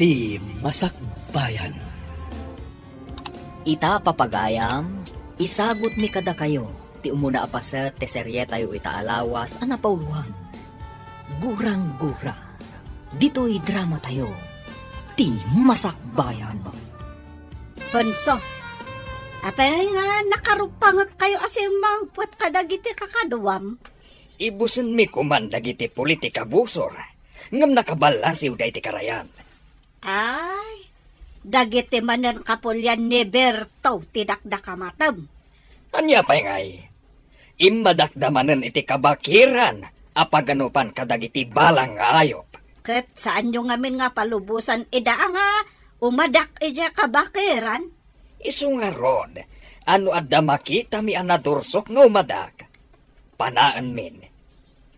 ti Masakbayan. Ita papagayam, isagot mi kada kayo, ti umuna apaset ti serye tayo itaalawas anapauluhan. Gurang-gura, dito'y drama tayo, ti Masakbayan. Ponso, apay nga nakarupang kayo asimang puat kadagiti kakaduwam. Ibusen mi kumandagiti politika busor. Ngam nakabalasiw da iti karayan. Ay, dagiti manen kapulyan ni Berto tidakdakamatam. Anya pa'y ngay? Imadakdamanen iti kabakiran apaganupan kadagiti balang nga ayop. Ket saan nyo ngamin nga palubusan ida nga umadak ija kabakiran? Isu nga rod, ano adda makita mi anadursok nga umadak. Panaan min.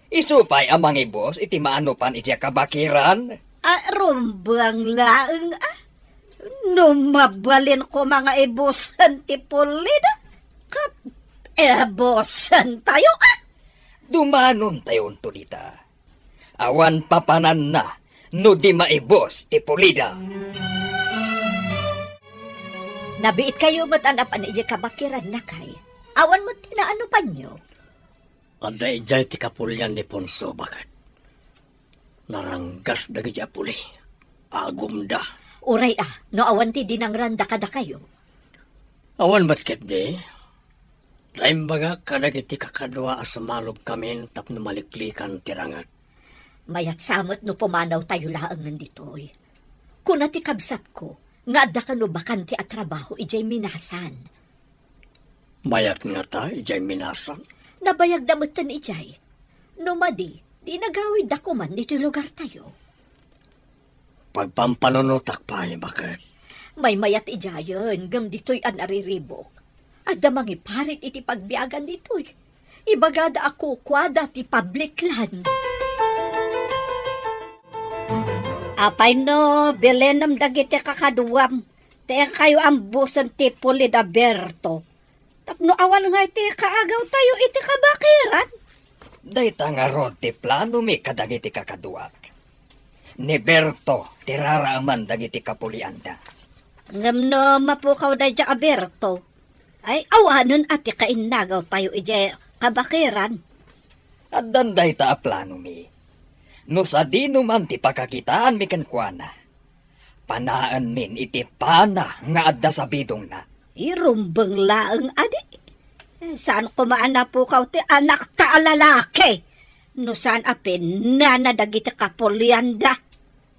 Isu pa'y amang ibos iti maanupan ija kabakiran. Rumbang laeng numabalin ko mga ibusan ti pulida. Kat ebosan tayo Dumanon tayon to dita. Awan papanan na, no di maibos ti pulida. Nabiit kayo matanapan ija kabakiran na kay. Awan mo tinaano pa nyo? Anda ijay ti kapulyan ni Ponso bakat. Naranggas dagi puli. Agum da. Uray no awan ti dinangranda kada kayo. Awan batket de. Lain baga kadagiti kakadwa asumalog kami tapno maliklikan tirangat. Mayat samot no pumanaw tayo laang nanditoy. Kuna ti kabsat ko, nga adda ka no bakanti at trabaho ijay minasan. Mayat nga ta ijay minasan. Nabayag damutan ijay. Numadi, di nagawid ako man dito lugar tayo. Pagpampanunutak pa bakat. May mayat ijayon, gam dito'y anariribok. Adda mangi parit iti pagbiagan dito'y. Ibagada ako kwada ti public land. Apay no, bilenam dagiti kakaduwam. Te kayo ambusan ti Pulida Berto. Tapno awal nga iti kaagaw tayo iti kabakiran. Dayta nga rod ti plano mi kadagiti kakaduak. Ni Berto, tiraraaman dagiti kapulianda. Ngam no mapukaw da dya Berto. Ay awanon ati kainagaw tayo iti kabakiran. At danday ta a plano mi. No sa di numan ti pakakitaan mi kenkwana. Panaan min iti pana nga adda sa bidong na. Irumbang laang adi. Saan kumaan na po kaw ti anak ta lalaki? No saan apin na nadagiti kapulyanda?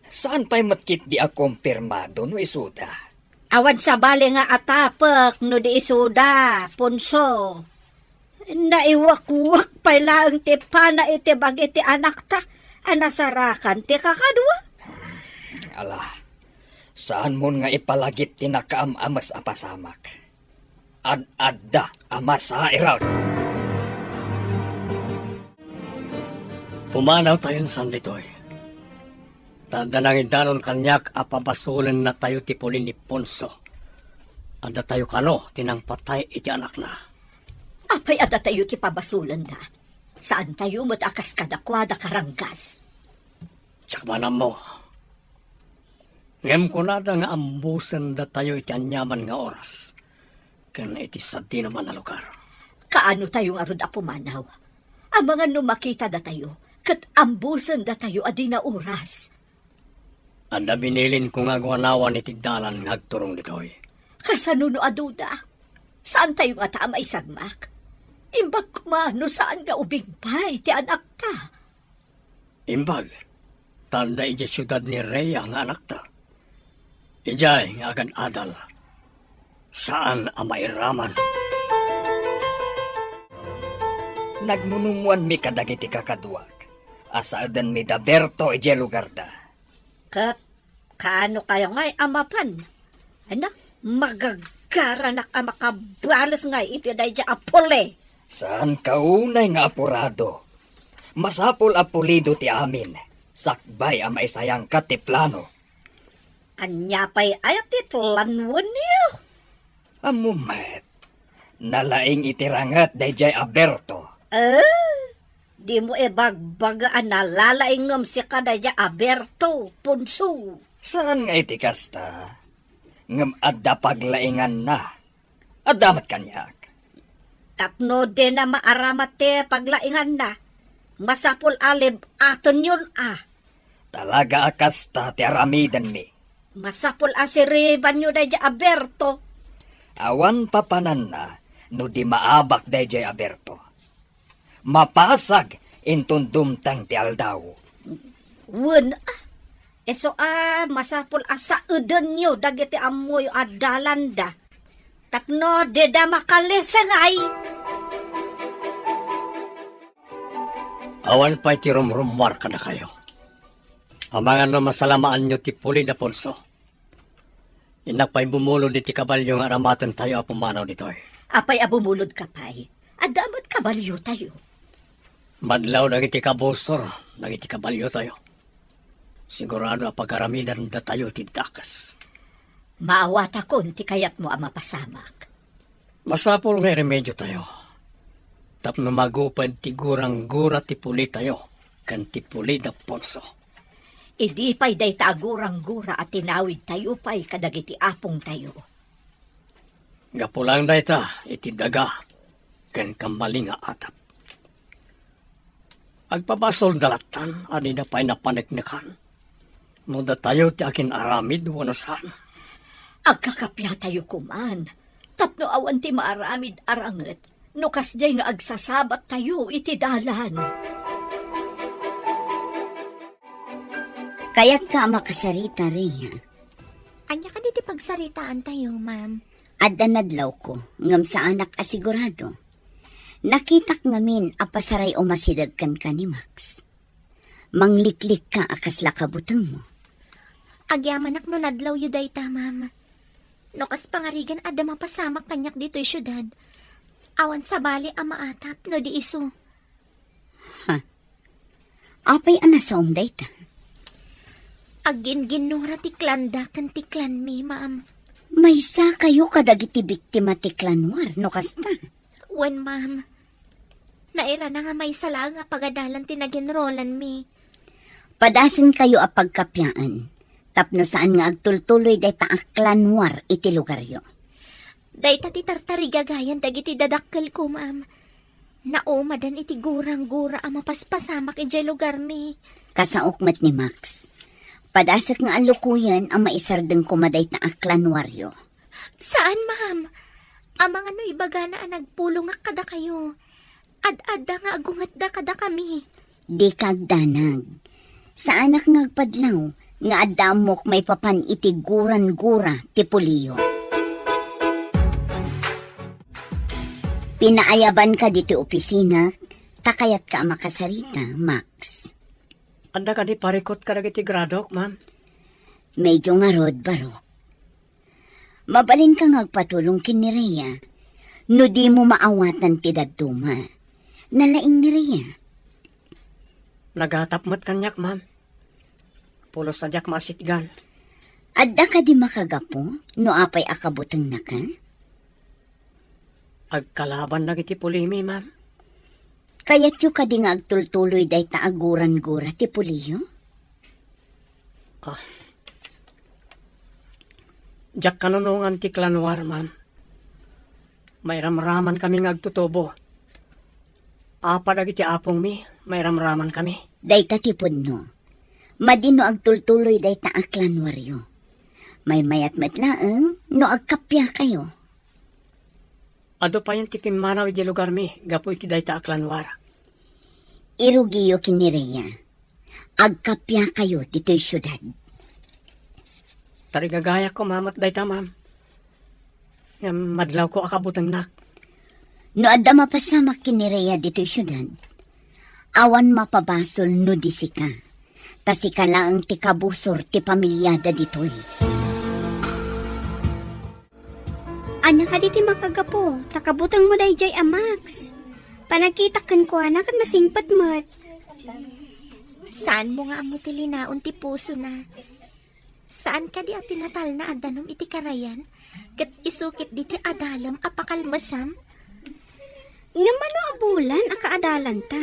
Saan pa'y matkit di a kumpirmado no isuda? Awan sa bali nga atapak no di isuda, Ponso. Naiwak-wak pa'y laang ti pana iti bagiti anak ta. Anasarakan ti kakadwa? Ala, saan mo nga ipalagip tinakaam-amas apasamak? Ad-adda amas sa iraw. Pumanaw tayon sanditoy. Tadanangin danon kanyak apabasulan na tayo ti puli ni Ponso. Anda tayo kano tinang patay iti anak na. Apay ada tayo ti pabasulan da. Saan tayo matakas kadakwada karanggas? Tsakmanan mo. Ngem ko nada nga ambusan da tayo iti anyaman nga oras. Kan iti sadi naman na lugar. Kaano tayo nga rod apumanaw? Ang mga numakita da tayo, kat ambusan da tayo adi na oras. Anda binilin ko nga guanawan iti dalan nga agturong ditoy. Kasanuno aduda? Saan tayo nga tamay sagmak? Imbag kumano saan nga ubigbay ti anak ta? Imbag, tanda iti syudad ni Rhea nga anak ta. Ijay nga agan adal. Saan ang mairaman? Nagmunumuan mi kadagiti kakaduak. Asaadan mi da Berto ije lugar da. Kat, kaano kayo nga'y amapan? Anak, magagara na ka makabalas nga'y iti dahi dya apole. Saan kaunay nga apurado? Masapol apulido ti amin. Sakbay ang maisayang katiplano. Anya pa'y ayat ti planwan niyo. Amumet. Nalaing itirangat dayjay Aberto. Di mo ibagbagaan na lalaingam si kadaya Aberto, Ponso. Saan nga iti kasta? Ngam adda paglaingan na. Adamat kanyak. Tapno din na maaramat te paglaingan na. Masapul alib aton yun Talaga akasta ti aramidan mi. Masapul asiriban nyo na Aberto. Awan papanan na no di maabak dayjay Aberto. Mapasag intun dumtang ti aldaw. Wen eso masapul asa uden nyo dagiti amoy adalanda. Tapno deda makalesangay. Awan pa'y ti rumrumwar ka na kayo. Amangan no masalamaan nyo ti Puli na Ponso. Inak pa'y bumulo di ti kabalyo nga aramatan tayo apumanaw ditoy. Apay abumulod ka pa'y. Adamat kabalyo tayo. Madlaw nagiti kabusor, nagiti kabalyo tayo. Sigurado pagkaramidan da tayo tintakas. Maawat akon ti kayat mo mapasamak. Masapol nga remedyo tayo. Tapno magupad ti gurang-gura ti Puli tayo, kan ti Puli na Ponso. Idi pa'y day tagurang-gura at tinawid tayo pa'y kadagiti apong tayo. Gapulang dayta, iti daga, kan kamaling nga atap. Agpabasol dalatan, ani na pa'y napanagnakan. Muda tayo ti akin aramid, wanosan. Agkakapya tayo kuman. Tapno awan ti maaramid aranget. Nukas jay nga agsasabat tayo iti dalan. Kaya't ka makasarita rin. Anya ka diti pagsaritaan tayo, ma'am. Adda nadlaw ko, ngam sa anak asigurado. Nakitak ngamin apasaray o masidagkan ka ni Max. Mangliklik ka akasla kabutang mo. Agyamanak no nadlaw yu dayta, ma'am. No kas pangarigan adda mapasamak kanyak dito'y syudad. Awan sa bali ama atap no di iso. Apay anasaom dayta. Agin ginura ti klanda kan ti klan mi, ma'am. May sa kayo kadagiti biktima ti klanwar, no kasta. Wen, ma'am. Naira na nga may sala nga pagadalan tinaginrolan mi. Padasan kayo a pagkapyaan. Tapno saan nga agtultuloy dayta a klanwar iti lugaryo. Dayta ti tartarigagayan dagiti dadakkel ko, ma'am. Naumadan iti gurang-gura ang mapaspasamak ijay lugar mi. Kasaokmat ni Max. Padasak nga alukuyan ang maisardeng kumaday na aklanwaryo. Saan, ma'am? Amang ano ibagana ang nagpulong nga kada kayo. Ad-adda nga agungat da kada kami. Di kagdanag. Sa anak ngagpadlaw, nga adamok may papan iti guran-gura ti Puliyo. Pinaayaban ka diti opisina, takayat ka makasarita, Max. Anda ka di parikot ka nagiti gradok, ma'am. Medyo nga rod barok. Mabalin ka ngagpatulong kin ni Rhea. No di mo maawatan ti daduma. Nalaing ni Rhea. Nagatapmat kanyak, ma'am. Pulos sadyak masitgan. Adda ka di makagapo, no apay akabutang na ka? Agkalaban nagiti Pulimi, ma'am. Kaya't yu ka di nga agtultuloy day taaguran-gura ti Puliyo? Diyak kanunungan ti klanwar, ma'am. May ramraman kami ngagtutubo. Apa dagiti apong mi, may ramraman kami. Day tatipod no. Madino agtultuloy day taaklanwaryo. May mayat matlaang no agkapya kayo. Ado pa yung tipimanaw iti lugar mi, gapoy ti dayta aklanwar. Irugiyo kinireya. Agkapya kayo dito'y syudad. Tarigagaya ko, ma'am, at dayta, ma'am. Madlaw ko akabutang nak. No adda mapasamak kinireya dito'y syudad. Awan mapabasol no disika. Tasika lang ti kabusor ti pamilyada dito'y. Anya ka diti makagapo, takabutang mo dayjay Max. Panagkitakan ko anak at masingpat mo't. Saan mo nga amo tilinaon ti puso na? Saan ka di at tinatal na adanom iti karayan? Kat isukit di ti adalam apakalmasam? Nga mano abulan akaadalan ta.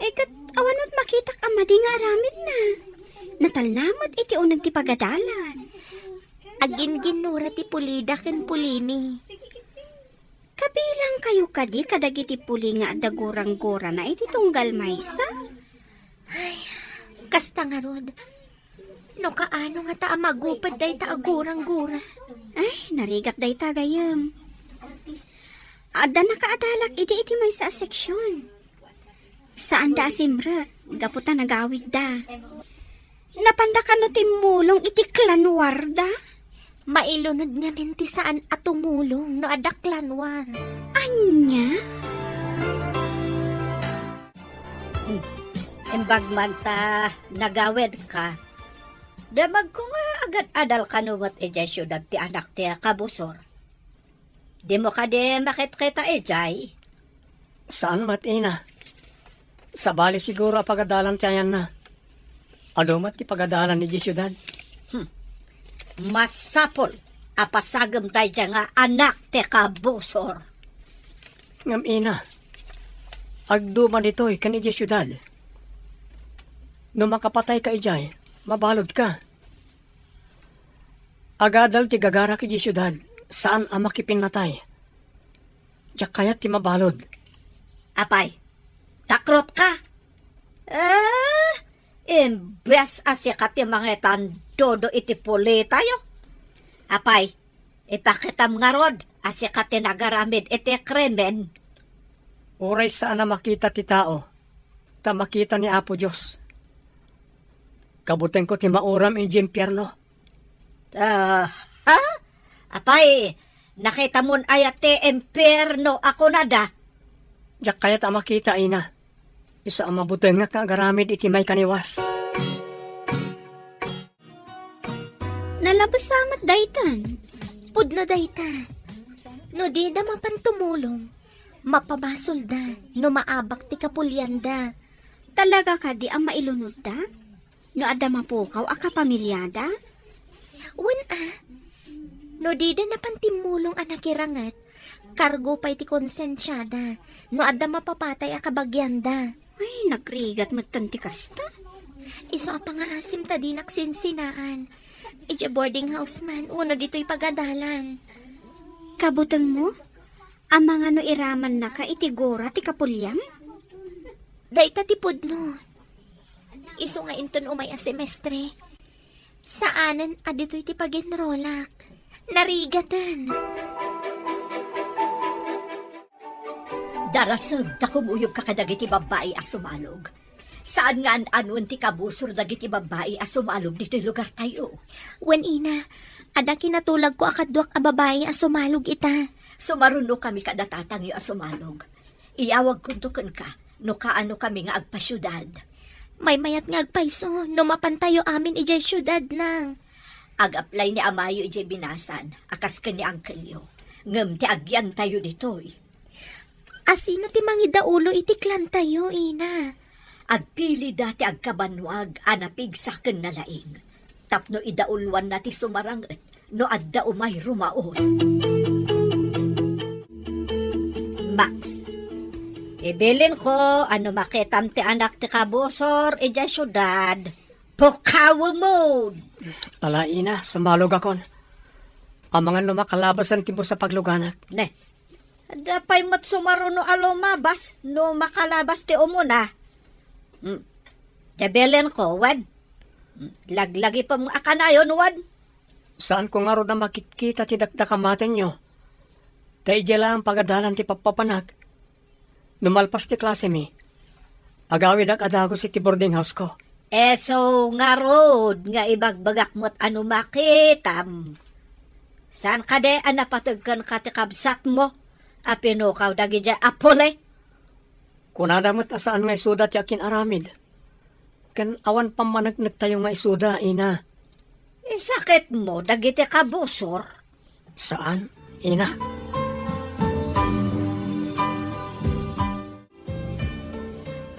Kat awanot makitak ama di nga aramid na. Natalnamot iti unag ti pagadalan. Agin ginura ti pulida ken pulimi. Kabilang kayo kadi kadagiti puli nga dagurang-gura na iti tunggal maysa. Kasta nga rod. No kaano nga ta magupad day ta agurang-gura. Ay, narigat day tagayam. Ada nakaadalak iti maysa a seksyon. Saan da asimrat, gaputa nagawid da. Napanda ka no timulong iti klanwar da. Mailunod nga minti saan at tumulong no adaklanwar. Anya? Imbag man ta nagawid ka. Damag ko nga agad adal kanumat ijay syudad ti anak ti kabusor. Di mo ka di makit-kita ijay. Saan mat, ina? Sa bali siguro pagadalan tiyan na. Adumat ti pagadalan ni syudad. Masapol apasagam tayo dyan nga anak ti kabusor. Ngam ina, agduman ito'y kan iji syudad. No makapatay ka ijay, mabalod ka. Agadal ti gagara ki iji syudad, saan ang makipinatay? Diyak kayat ti mabalod. Apay, takrot ka? Imbes asya ka ti mga tandodo iti puli tayo. Apay, ipakitam nga rod, asya ka ti nagaramid iti krimen. Oray saan na makita ti tao, ta makita ni Apo Diyos. Kabuteng ko ti mauram iji impyerno. Apay, nakita mon ayat ti impyerno ako na da. Diyak kayat ang makita, ina. Isa ang mabuteng nga kagaramid iti may kaniwas. Nalabas samat daytan. Pudno dayta. No di da mapantumulong. Mapabasol da. No maabak ti kapulyanda. Talaga ka di ang mailunod da? No ada mapukaw a kapamilyada? Wen no di da napantimulong anak irangat. Kargo pa iti konsensyada. No adda mapapatay a kabagyanda. Ay, nagrigat magtanti kasta. Iso a pangaasim ta di naksinsinaan. Ija boarding house man. Uno dito'y pagadalan. Kabutang mo? Ang mga no iraman na ka itigura ti kapulyam? Dayta ti pudno. Iso nga inton umay a semestre. Saanan a dito'y ti pagenrolak. Narigatan. Darasag, takumuyog ka kadagiti babae a sumalog. Saan nga anuan ti kabusor dagiti babae a sumalog dito lugar tayo? Wen ina, ada kinatulag ko akadwak a babae a sumalog ita. Sumaruno kami kadatatang yu a sumalog. Iyawag kuntukan ka, no kaano kami nga agpasyudad. May mayat nga agpaiso, no mapantayo amin ijay syudad na. Ag-apply ni Amayo ijay binasan, akas ka ni Angkelyo. Ngem ti agyan tayo ditoy. Asino ti mangidaulo iti klan tayo, ina? Agpili dati agkabanwag, anapig sa ken na laing. Tapno idaulwan na ti sumaranget, no adda umay rumaon. Max, ibilin ko, ano makitam ti anak ti kabusor, ija syudad. Pukawa mo! Ala, ina, sumalog akon. Ang mga lumakalabasan timpo sa pagluganak. Ne, dapay mat sumaruno alumabas, no makalabas ti umuna. Jabelen ko, wad. Laglagi pa mga akanayon, wad. Saan ko nga ro na makikita ti dakdakamaten nyo? Tay jela ang pagadalan ti papapanag. Numalpas ti klase mi. Agawid ak adagos iti boarding house ko. So nga rod, nga ibagbagak mo't ano makitam. Saan ka de, anapatagkan ka ti kabsat mo? Apinukaw dagi dya apole. Kunadamot asaan nga isuda ti akin aramid. Kan awan pamanagnag tayo nga isuda, ina. Sakit mo, dagi ti kabusor. Saan, ina?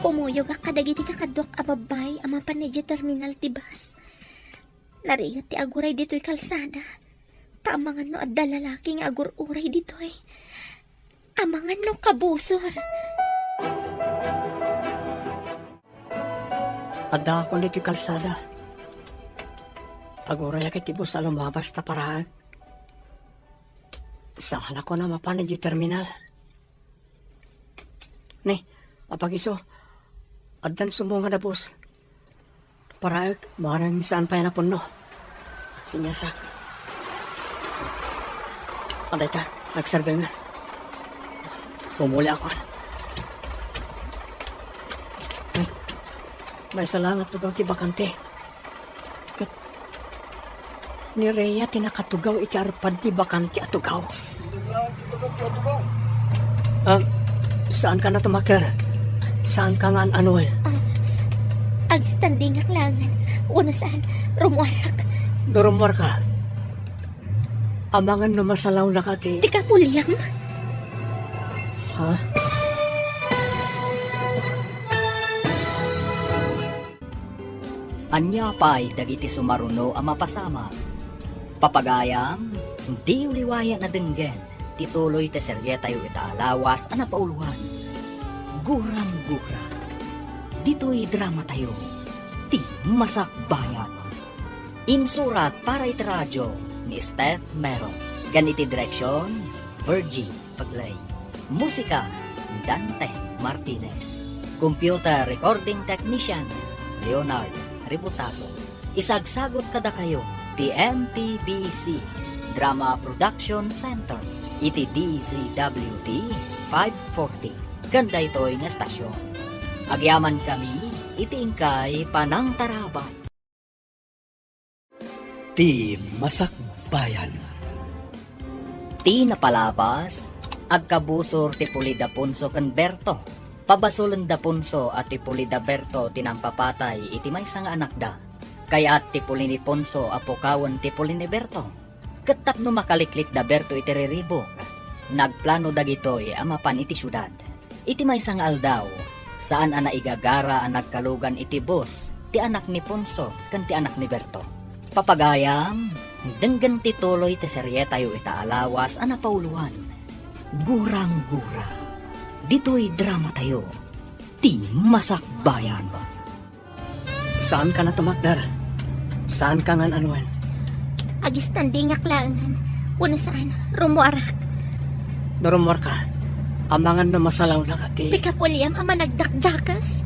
Kumuyog ka kadagiti kakadwak a babay ama panedya terminal ti bus. Narigat ti aguray dito'y kalsada. Tamangan no adda lalaki nga agur-uray dito'y. Amangan no kabusor. Adda ako dito kalsada. Agora ya kiti bus sa lumabas ta para sa anak ko na mapanig yung terminal. Ni, apagiso, adan sumunga na bus. Para marang saan pa yan na puno. Sinyasak. Aday ka, nagsardang na. Pumuli ako. May salamat tugaw ti bakante. Ni Rhea tinakatugaw iti arpad ti bakante at tugaw. Saan ka na tumakir? Saan ka nga anuel? Agstanding aklangan. Uno saan, rumuarak. Durumwar ka. Amangan no masalaw na ka ti... Di ka pulyam. Ha? Anya pa'y dagiti sumaruno ang mapasama. Papagayam, di uliwaya na denggen, tituloy te serye tayo itaalawas ang napauluhan. Gurang-gura. Dito'y drama tayo, ti masakbayan. Insurat para iti radyo ni Steph Mero. Ganiti direksyon, Virgie Paglay. Musika, Dante Martinez. Computer recording technician, Leonard Ributaso. Isagsagot kada kayo, TMPBC Drama Production Center, iti DZWT 540. Ganda ito'y nga stasyon. Agyaman kami, itiingkay panang taraban. Ti Masakbayan. Ti napalabas, agkabusor ti Pulida Punso ken Berto. Pabasulan da Punso at ti Pulida Berto tinampapatay iti may nga anak da. Kaya ti Pulini Punso apukawan ti Pulini Berto. Ketap no makaliklik da Berto iti riribok. Nagplano dagitoy amapan iti syudad. Iti may nga aldaw, saan ana igagara ang nagkalugan iti bus, ti anak ni Punso ken ti anak ni Berto. Papagayam, denggan tituloy ti serye tayo itaalawas ang napauluhan. Gurang-gura. Dito'y drama tayo, ti masakbayan. Saan ka na tumakdar? Saan ka nga anuan? Agistanding aklangan. Uno saan, rumuarak. Durumwar ka. Amangan na masalaw na ka ti... Di ka pulyam ama nagdakdakas.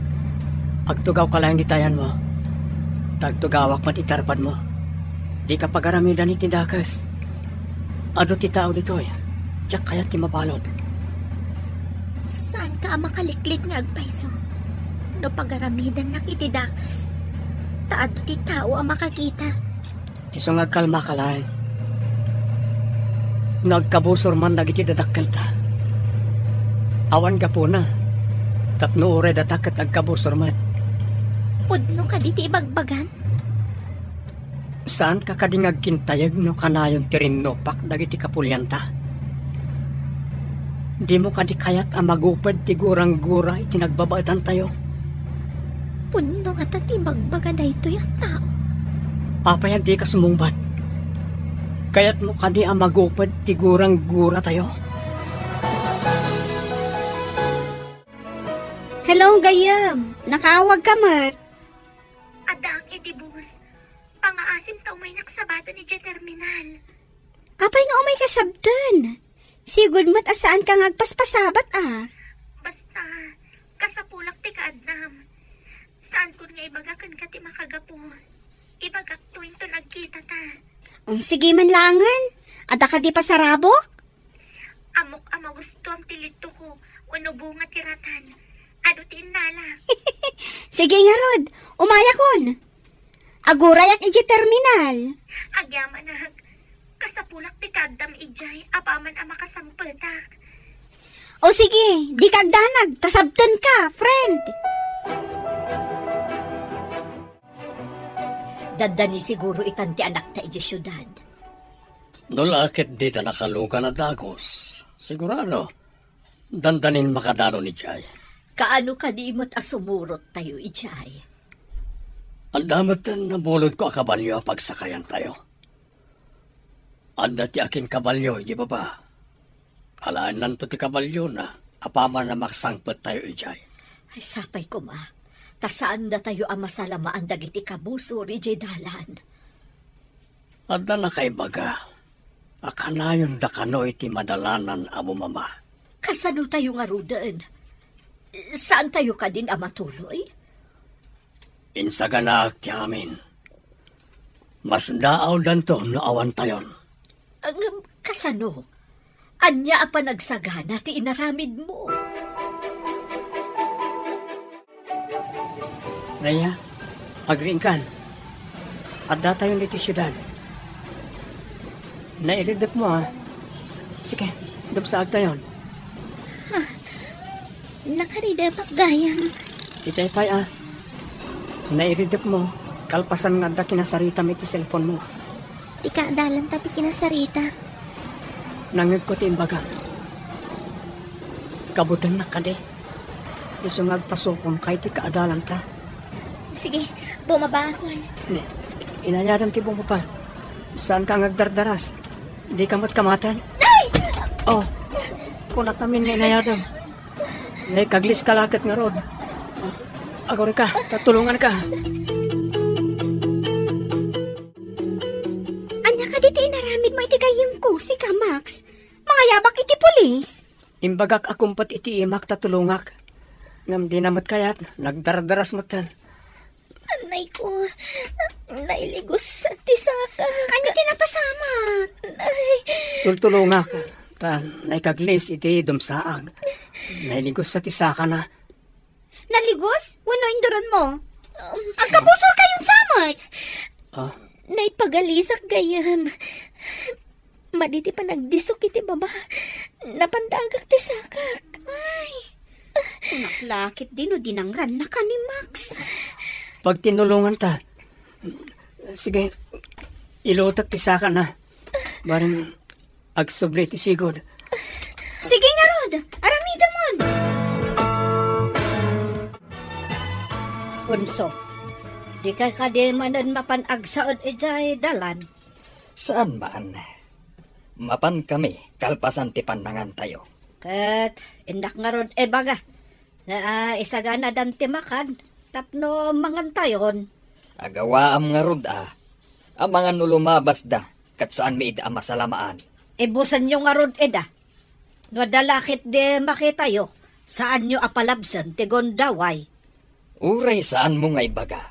Agtugaw ka lang ditayan mo. Tagtugawak mat itarpad mo. Di ka pagaramidan iti dakas. Ado ti tao ditoy. Tiyak kaya ti mapalod. Saan ka makaliklik nga agpaiso? No pagaramidan na itidakas. Taado ti tao ang makakita. Iso nga kalma ka lang. Nagkabusor man dagiti dadakkel ta. Awan ka po na. Tapno ure datakit agkabusor man. Pudno ka diti ibagbagan? Saan ka kadingag kintayag no kanayon tirinnopak dagiti kapulyanta? Di mo kadi kayat ang magupad ti gurang-gura itinagbabaitan tayo. Pudno ka tati ibagbaga da ito yung tao. Papayan di ka sumungbat. Kaya't mo kadi ang magupad ti gurang-gura tayo. Hello, Gayam. Nakawag ka mat. Adang itibus. Pangaasim ta umay naksabata ni J Terminal. Apay nga umay kasabdan. Sigud mat asaan ka ngagpaspasabat Basta, kasapulak ti kaadnam. Saan kun nga ibagakan ka ti makagapo. Ibagak tuwing to nagkita ta. Sige man langan. Ada ka di pasarabo? Amok ama gusto ang tilito ko. Wano bunga tiratan. Ado ti inala. Sige nga Rod. Umaya kon. Agurayak iji terminal. Agyaman na. Kasapulak ti kadam ijay. Apaman ang makasangpetak. O sige, di kagdanag. Tasabtan ka, friend. Dadani siguro itanti anak ta iji syudad. Nulakit di ta nakaluga na dagos. Sigurado, dandanin makadano ni Jay. Kaano ka di mo't asumurot tayo ijay? Ang damat na bulod ko akabalyo pagsakayan tayo. Anda ti aking kabalyo, di ba ba? Alaan nanto ti kabalyo na apaman na maksangpet tayo ijay. Ay sapay ko ma. Tasaan na tayo ang masalamaan dagiti kabusor ijay dalan. Adda na kay baga. Akanayon da kano iti madalanan amo mama. Kasano tayo nga rudan? Saan tayo ka din amatuloy? Insaganak ti amin. Mas daaw danto no awan tayon. Ang kasano? Anya pa nagsagana ti inaramid mo? Raya, agringkan. Adda tayo dito syudad. Nairidap mo ha. Sige, dapsaag tayon. Nakarida pa gayam. Itay pay ah. Nairidap mo. Kalpasan nga da kinasarita mo iti cellphone mo. Di ka adalan tati kinasarita. Nangag ko ti imbaga. Kabutan na ka de. Isungag pasukon kahit ti kaadalan ta. Sige, bumaba ako. Ne, inayadan ti mo pa. Saan ka ngagdardaras? Di ka matkamatan? Oh, kunat namin nga inayadan. Nay kaglis kalakat nga rod. Agore ka, tatulungan ka. Anya ka diti inaramid mo iti gayem ko, si ka, Max. Mga yabak iti pulis. Imbagak akumpat iti imak tatulungak. Ngam di namat kayat, nagdardaras matan. Anay ko, nailigos sa tisaka. Anya tinapasama. Nay, Tultulungak. Tan, nay kaglis iti dumsaag. Nailigos sa tisaka na. Naligos? Wano induron mo? Agkabusor kayong samot. Oh, nay pagalisak gayam. Maditi pa nagdisok iti baba. Napandagak tisakak. Ay, naklakit din o dinangran na ka ni Max. pag tinulungan ta, sige, ilutak tisaka na. Baring agsubre ti sigod. Sige nga, Rod. Aramida mon. Punso, di ka ka din manan mapanagsaod ijay dalan. Saan man? Mapan kami, kalpasan ti pandangan tayo. Kat, indak nga ron baga. Na isagana dan timakan, tapno mangan tayon. Agawaam nga rod ang mga nulumabas da, kat saan mi ida masalamaan. Ibusan nyo nga ron eda. No dalakit de makitayo, saan nyo apalabsan ti gondaway. Uray saan mo nga ibaga?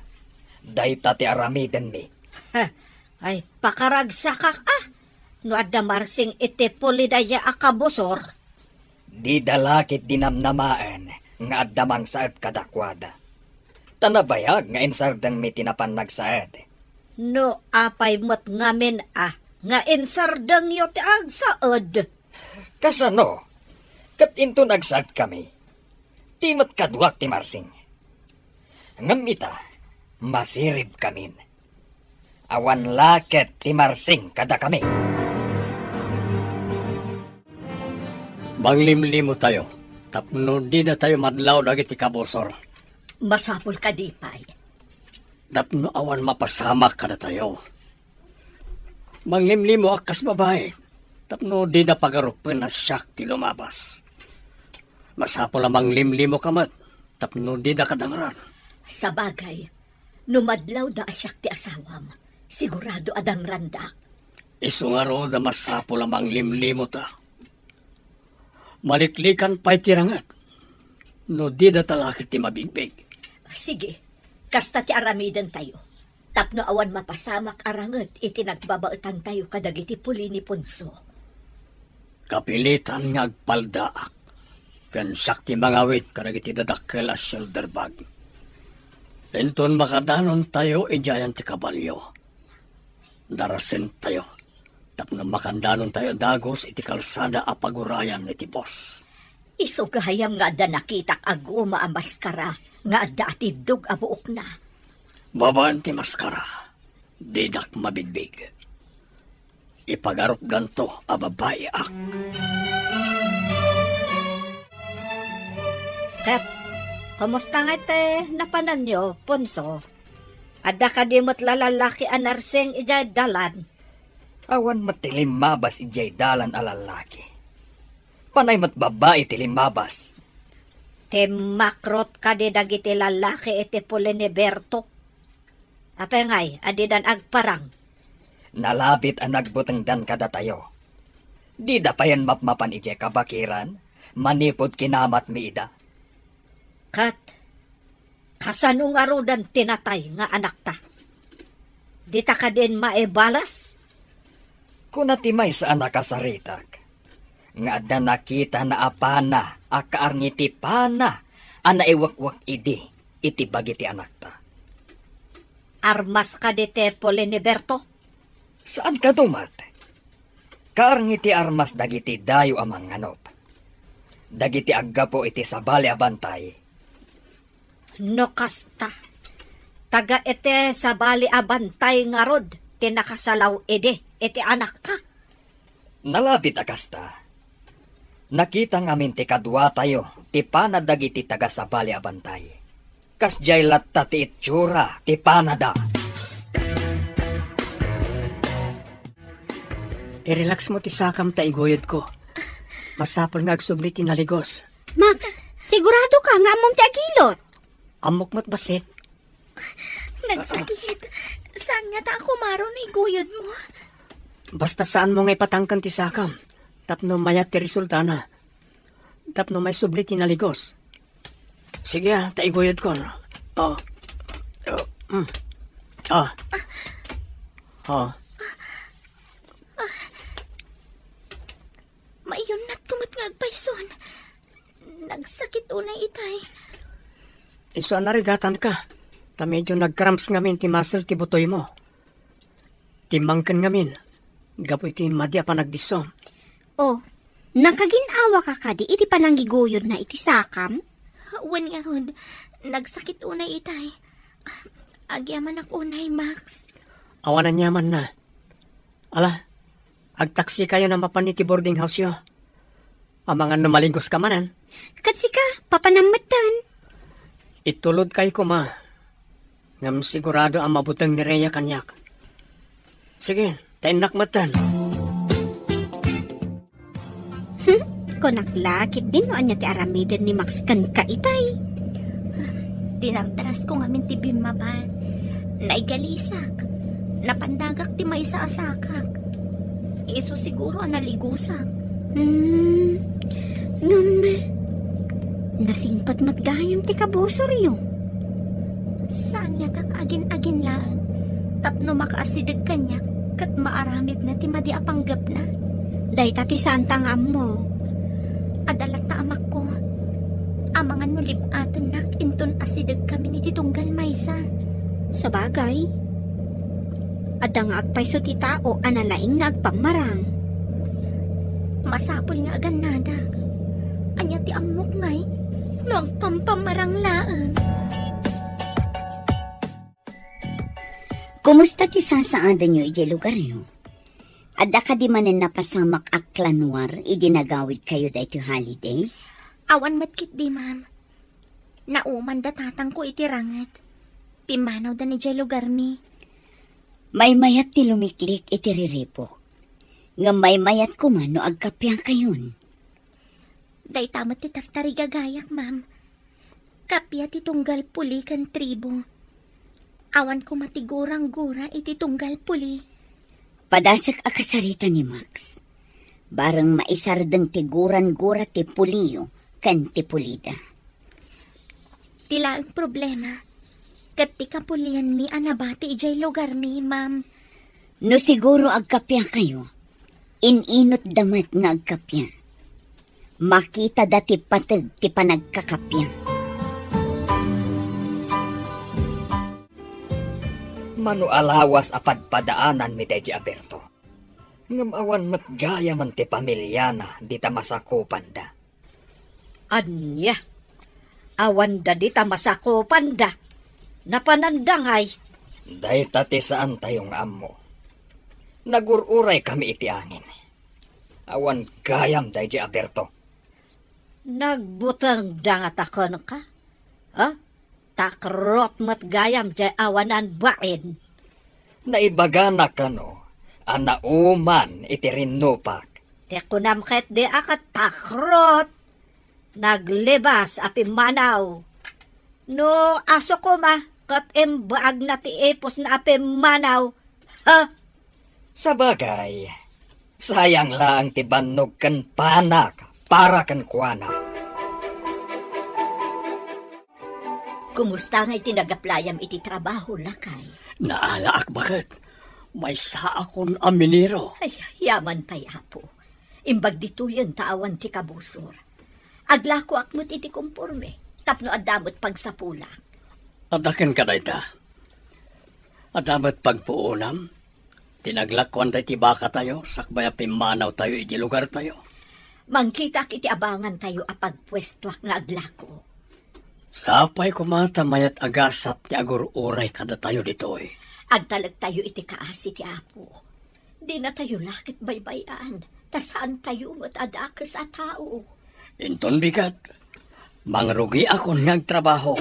Dayta ti aramidan mi. Ha, ay pakaragsakak no adda marsing iti pulidaya akabusor. Di dalakit dinamnamaan nga addamang saad kadakwada. Tanabayag nga insardang mi tinapan nagsaad. No apay mo't ngamin nga insardang yo ti agsaod. Kasano? Kat into nagsaad kami. Timat kadwak ti marsing. Ngam ita, masirib kamin. Awan laket ti marsing kada kami. Manglimlimo tayo. Tapno di na tayo madlaw dagiti kabusor. Masapol ka di pay. Tapno awan mapasamak ka na tayo. Manglimlimo akas babae. Tapno di na pagarupan na siyak ti lumabas. Masapol ang manglimlimo kamat. Tapno di na kadangran. Sa bagay, numadlaw da asyak ti asawam. Sigurado adang randak. Isungaro na masapol ang manglimlimo ta. Maliklikan pa'y tirangat. No di na talakit ti mabigbig. Sige, kasta ti aramidan tayo. Tapno awan mapasamak arangat iti nagbabautan tayo kadagiti puli ni Punso. Kapilitan nga agpaldaak. Kansak ti mangawit kadagiti dadakkel as shoulder bag. Enton makadanon tayo ijayan ti kabalyo. Darasin tayo. Tapno makandanon tayo dagos iti kalsada apagurayan iti boss. Isugahayam nga da nakitak aguma a maskara nga adda atidog a buok na. Babaan ti maskara. Didak mabigbig. Ipagarop ganto a babae ak. Kat, kumusta nga ite napanan nyo, Punso? Adda ka di mo't lalalaki anarseng ijay dalan. Awan matilim mabas ijay dalan alalaki. Panay mat babae tilim mabas. Makrot ka di dagiti lalaki iti puli ni Berto. Apengay, adidan agparang. Nalabit ang nagbutang kada tayo. Di da pa yan mapmapan ije kabakiran, manipod kinamat mi ida. Kat, kasanong arudan tinatay nga anak ta? Di ta ka din maebalas? Kung natimay sa anak kasaritak, nga da nakita na apana, akaarngiti pana, ang naiwakwak iti bagiti anak ta. Armas ka di te Poliniberto? Saan ka dumat? Kaarngiti armas dagiti dayo amang anop. Dagiti aggapo iti sabali abantay. No kasta. Taga ite sa bali abantay nga rod, tinakasalaw iti anak ka. Nalabit akasta. Nakita ngamin ti kadwa tayo, ti panad dagiti taga sabali abantay. Kas jay latta ti itsura, ti panada. I-relax mo ti sakam ta iguyod ko. Masapol nga agsubli ti naligos. Max, sigurado ka nga mong tiagilot. Amok mo't basit. Nagsakit. Saan nga ta ako maro na iguyod mo? Basta saan mo nga ipatangkan ti sakam. Tapno mayat ti resulta na. Tapno may subli ti naligos. Sige taiguyod ko. Oh. Oh. Oh. Maiyon na't kumat nga agpayson. Nagsakit unay itay. Iso narigatan ka. Ta medyo nagcramps ngamin ti muscle ti butoy mo. Timangkan ngamin. Gapoy ti madya pa nagdiso. Oh, nakaginawa ka kadi iti pananggiguyod na iti sakam? Wan nga rod, nagsakit unay itay. Agyaman ako unay, Max. Awanan yaman na. Ala, agtaksi kayo na mapaniti boarding house yo. Amangan numalingkos ka manan. Katsi ka, papanamatan. Itulod kay ko ma. Ngam sigurado ang mabutang ni Rhea kanyak. Sige, tainak matan. Konaklakit din no anya ti aramiden ni Max kan ka itay. Dinardaras ko ngamin ti bimaban. Naigalisak. Napandagak ti may sa asakak. Iso siguro ang naligusak. Ngam, nasingpat matgayam ti kabusor yo. Saan nga kang agin-agin lang? Tapno makaasidag kanya kat maaramid na ti madi apanggap na. Day tati santang ammo. Adalat na amak ko. Amangan mo libatan nak inton asidag kami ni titunggal maysa. Sa bagay, adang agpayso ti tao analaing nga agpamarang. Masapol nga agan nadag. Anya ti amok ngay. No agpampamarang laang. Kumusta ti sasaadan nyo iti lugar nyo? Adda ka di manen napasamak aklanwar, idinagawid kayo da ito holiday? Awan matkit di, ma'am. Nauman da tatang ko iti rangat. Pimanaw da ni jay lugar mi. May mayat ti lumiklik iti riripok. Nga may mayat kumano agkapya kayon. Day tamat ti tartari gagayak, ma'am. Kapya ti tunggal puli kan tribo. Awan ko matigurang-gura iti tunggal puli. Padasak akasarita ni Max. Barang maisardeng tiguran-gura ti puliyo kan ti pulida. Tila ang problema. Kat ti kapulian mi anabati ijay lugar mi, ma'am. No siguro agkapya kayo, ininot damat nga agkapya. Makita dati patag ti panagkakapya. Mano alawas apadpadaanan mi teji aberto. Ngam awan matgaya man ti pamilyana di ta masakupan da. Anya, awan da di ta masakupan da. Napanandangay. Dahil tati saan tayong amo. Nagururay kami iti angin. Awan gayam teji aberto. Nagbutang dangat ako ka? Ha? Takrot matgayam jay awanan bain. Naibagana ka no, anauman iti rinupak. Te kunamket di akat takrot. Naglibas api manaw. No aso ko ma, kat imbaag na ti epos na api manaw. Ha? Sa bagay, sayang lang ti bannog kan panak para kan kuana. Kumusta nga itinagaplayam iti trabaho lakay? Naalaak bakit? May saa akong aminero. Ay, yaman pa'y apo. Imbag dito yun tawan ti kabusor. Aglako akmot iti kumpurme. Tapno adamot pagsapula. Adakin ka na ita. Adamat pagpuunam. Tinaglakwan tayo ti baka tayo. Sakbaya pimanaw tayo iti lugar tayo. Mangkitak iti abangan tayo apagpwestuak nga aglako. Sapay kumata mayat agasap ti agur-uray kada tayo ditoy. Agtalag tayo iti kaasi ti apo. Di na tayo lakit baybayan. Tasaan tayo mo't adakas at tao. Inton bigat. Mangrugi akong nagtrabaho.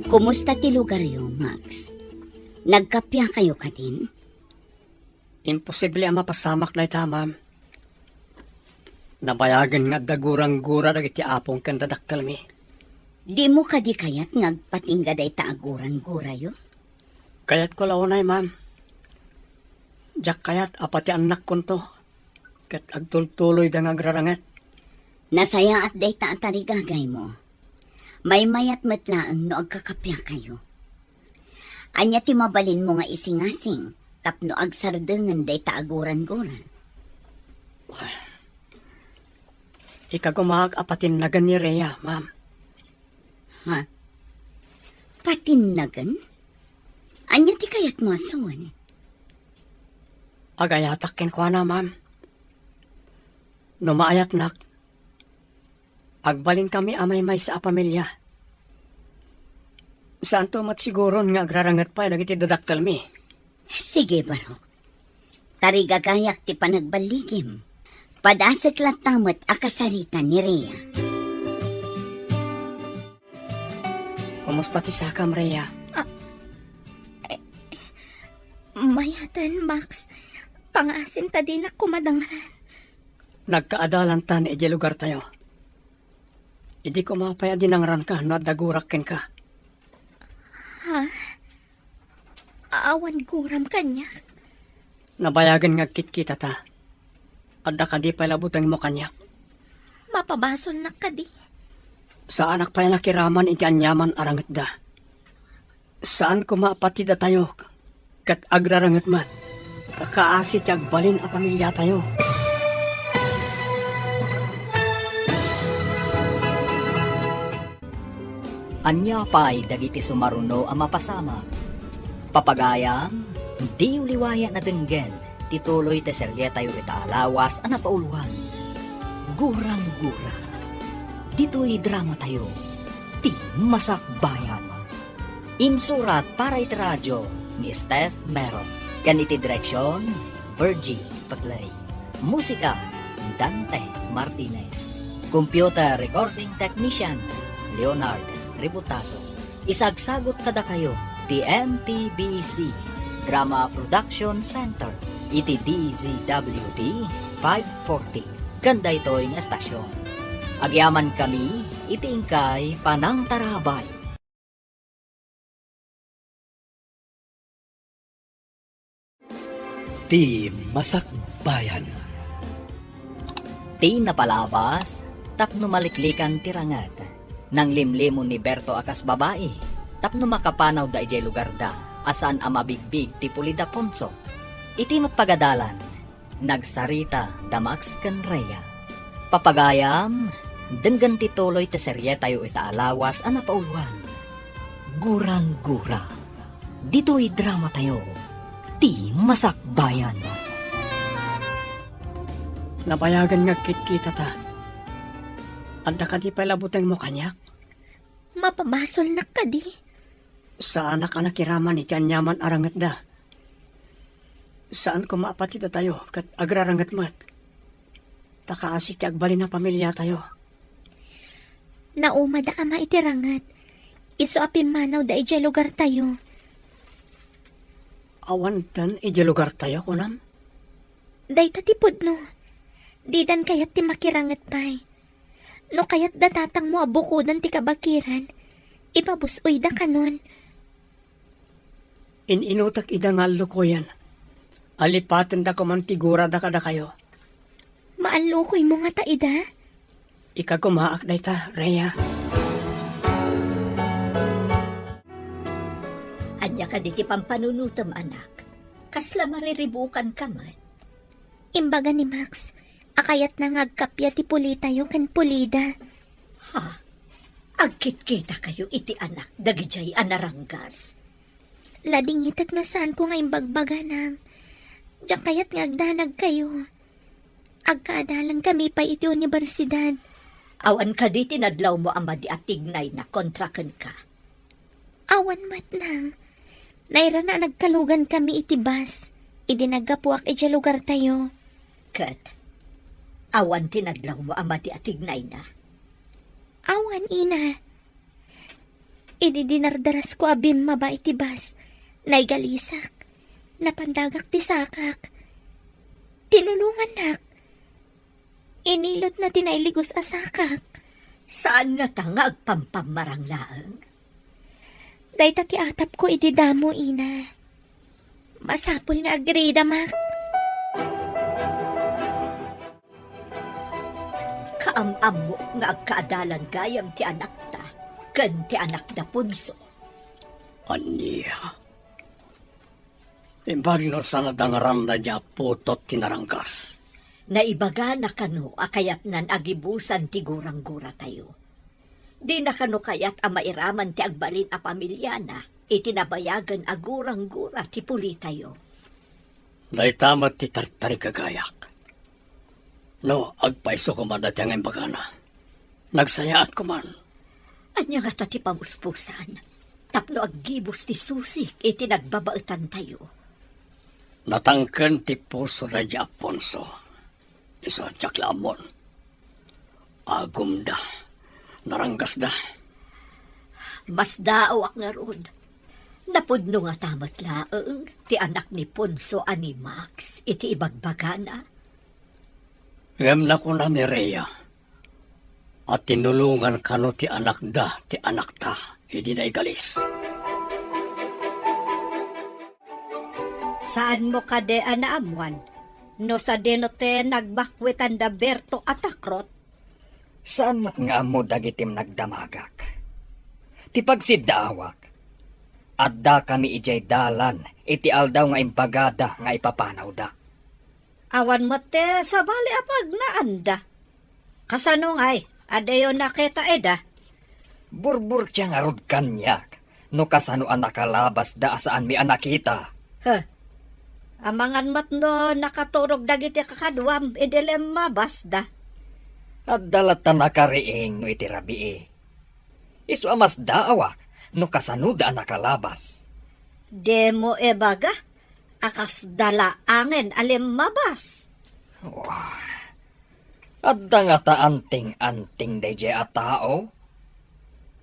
Kumusta ti lugar yo, Max? Nagkapya kayo kadin? Imposible ang mapasamak na itamam. Nabayagan nga dagurang-gura dagiti apong kandadaktal mi. Di mo kadi kayat ngagpatingga day taaguran-gura yo? Kayat ko launay, ma'am. Jak kayat apati anak konto. Kat agtultuloy da ngagrarangat. Nasaya at day taantarigagay mo. May mayat matlaang no agkakapya kayo. Anya ti mabalin mo nga isingasing, tapno agsardengan day taaguran-guran. Ikagumahag apatin na ni Rhea, ma'am. Ha? Patinagan? Anya ti kayat mo asawan? Agayatak ken kwa na, ma'am. Numaayat nak. Agbalin kami amay may sa pamilya. Saan to mat siguron nga agrarangat pa dagiti dadaktal mi. Sige, Barok. Tarigagayak ti panagbaligim. Padasek lang tamot akasarita ni Rhea. Kumusta ti sakam, Rhea? Mayatan, Max. Pangasim ta din ako madangaran. Nagkaadalan ta ni iti lugar tayo. Idi ko mapaya dinangran ka no dagurakken ka. Ha? Awan guram kanya. Nabayagan nga kitkita ta. Adda ka di palabutang mo kanyak. Mapabasol na ka di. Sa anak pa nakiraman iti anyaman arangat da. Saan ko maapatida tayo? Kat agrarangat mat. Kakaasi ti agbalin a pamilya tayo. Anya pa'y dagiti sumaruno ang mapasama. Papagayam, di uliwaya na denggen, tituloy te serye tayo itaalawas ang napauluhan. Gurang-gura. Dito'y drama tayo, ti masakbayan. Insurat para iti radyo ni Steph Meron. Ganiti direksyon, Virgie Paglay. Musika, Dante Martinez. Computer Recording Technician, Leonard Ributaso. Isagsagot kada kayo, ti MPBC Drama Production Center, iti DZWT 540. Ganda ito'y nga estasyon. Agyaman kami, iti ingkay Panang Tarabay. Ti Masakbayan. Ti napalabas, tapno maliklikan tirangat. Nang limlimon ni Berto akas babae, tapno makapanaw da ijay lugar da, asan amabigbig ti Pulida Ponso. Iti matpagadalan, nagsarita da Max ken Rhea. Papagayam, denggan ti tuloy ti serye tayo itaalawas ang napauluan. Gurang-gura. Dito'y drama tayo, ti masakbayan. Nabayagan nga kitkita ta. Adda ka di palabutang mo kanyak. Mapabasol na ka di. Sa anak nakiraman iti anyaman arangat da. Saan ko maapatida tayo kat agrarangat mat. Takaasi ti agbalin na pamilya tayo. Nauma da ama itirangat. Iso apimanaw da ijay lugar tayo. Awan dan iti lugar tayo kunam. Day tatipod no. Didan kayat ti makirangat pay. No kayat datatang mo abukudan ti kabakiran. Ipabusoy da kanon. Ininutak ida nga lukoyan. Alipatan da ko man tigura da kada kayo. Maalukoy mo nga ta, ida. Ika kumaak da ita, Rhea. Anya ka di ti pampanunutam, anak. Kasla mariribukan ka man. Imbaga ni Max, akayat na ngagkapya ti pulita yo kan pulida. Ha? Agkit-kita kayo iti anak, dagijay anaranggas. Lading itak na saan ko nga imbagbaga nang. Diyak kayat ngagdanag kayo. Agkaadalan kami pa iti universidad. Awan ka di tinadlaw mo ama di atignay na kontrakan ka. Awan mat nang. Naira na nagkalugan kami iti bus. Idinagapuak iti lugar tayo. Kat, awan tinadlaw mo ama di atignay na. Awan, ina. Ididinardaras ko abim maba iti bus. Naigalisak. Napandagak ti sakak. Tinulungan nak. Inilot na tinailigos asakak. Saan nga tanga agpampamarang laang? Dahita ti atap ko iti damo, ina. Masapol nga agrida, mak. Kaamam mo nga agkaadalan gayam ti anak ta, ken ti anak da punso. Aniya. Imbag no sana dangaram na dya putot tinarangkas. Naibaga na kano akayat nan agibusan ti gurang-gura tayo. Di na kano kayat a mairaman ti agbalin a pamilya na, itinabayagan a gurang-gura ti puli tayo. Naitamat ti tartari kagayak. No, agpaiso ko man dati ang imbaga na. Nagsayaat ko man. Anya nga ta ti pamuspusan, tapno aggibos ti susik itinagbabaetan tayo. Natangken ti puso na dya Aponso. Isa tiyaklamon. Agum da. Naranggas da. Mas daawak nga ron. Napudno nga tamat laeng, ti anak ni Ponso ani Max, iti ibagbaga na. Ngem na ko na ni Rhea. At tinulungan kano ti anak da, ti anak ta, hindi na igalis. Saan mo ka de anaamuan? No sa denote nagbakwetan da Berto atakrot? Saan mat nga mo dagitim nagdamagak? Ti pagsidawak, adda kami ijay dalan, iti aldaw nga impagada nga ipapanaw da. Awan mo te sa bali apag na anda. Kasano ngay, adayo nakita eda. Burbur siya nga rod kanyak, no kasano ang nakalabas da saan mi anakita. Amangan mat no nakaturog dagiti kakadwam, idelem mabas da. At dalata nakariing no iti rabii. Isu amas daawak, no kasano da nakalabas. Demo baga, akas dala angin alim mabas. Adda nga ta anting-anting dayjay a tao.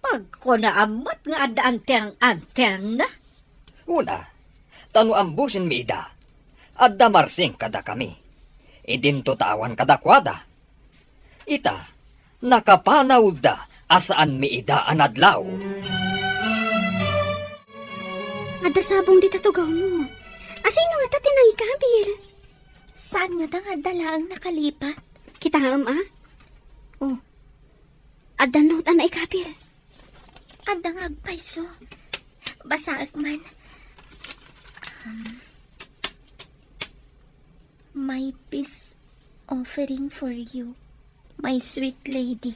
Pag ko naamot nga ada anteng-anteng na. Una, tanu ambusin mi ida. Adda marsing kada kami. Idinto tawan kadakwada. Ita, nakapanaw da asaan mi ida anadlaw. Ada sabong di tatugaw mo. Asino nga tatin ang ikabil? Saan nga nga dala ang nakalipat? Kita nga Oh. Ada note ang ikabil. Adda nga agpaiso. Basaak man. My peace offering for you, my sweet lady.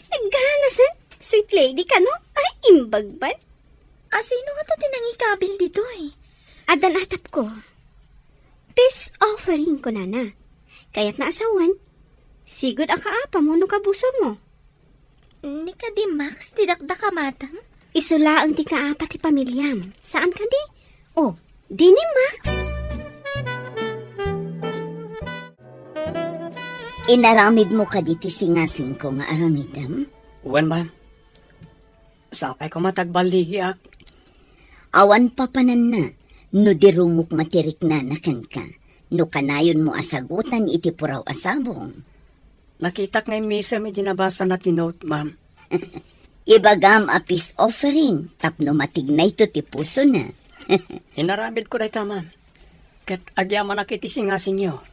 Naghanas sweet lady ka no? Ay, imbagban. Sino nga tatin ang ikabil dito eh? Adan atap ko. Peace offering ko na. Kaya't naasawan. Sigod ang kaapa mo no kabusor mo. Ni ka di Max, tidakda ka matang? Isula ang ti kaapa ti pamilyam. Saan ka di? Oh, di ni Max. Inaramid mo ka diti singasing ko nga aramidam? Uwan ba? Sapay ko matagbaligi ak. Awan papanan na, no dirumok matirik na nakan ka, no kanayon mo asagutan iti puraw asabong. Nakitak na yung misa may dinabasa na tinote, ma'am. Ibagam a peace offering, tapno matignay to ti puso na. Hinaramid ko day taman. Kat agyaman nakiti singasin nyo.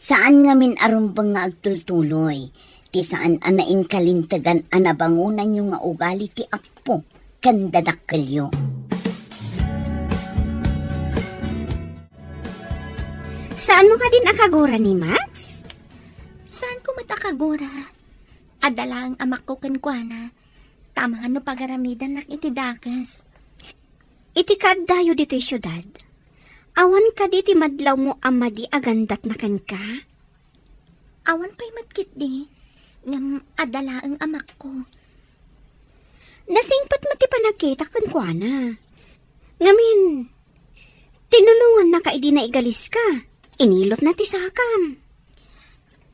Saan nga min arumbang nga agtultuloy? Ti saan anain kalintagan anabangunan yung nga ugali ti apo kan dadakkelyo. Saan mo ka din akagura ni Max? Saan ko matakagura? Adala ang amak ko kankwana. Tama ano pagaramidan nak itidakas. Iti kaddayo dito syudad. Awan ka diti madlaw mo amadi agandat na kan ka? Awan pa'y matkit di. Ngam adala ang amak ko. Nasingpat mo ti panagkita kankwana. Ngamin, tinulungan na ka idi na igalis ka. Inilot na ti sakam.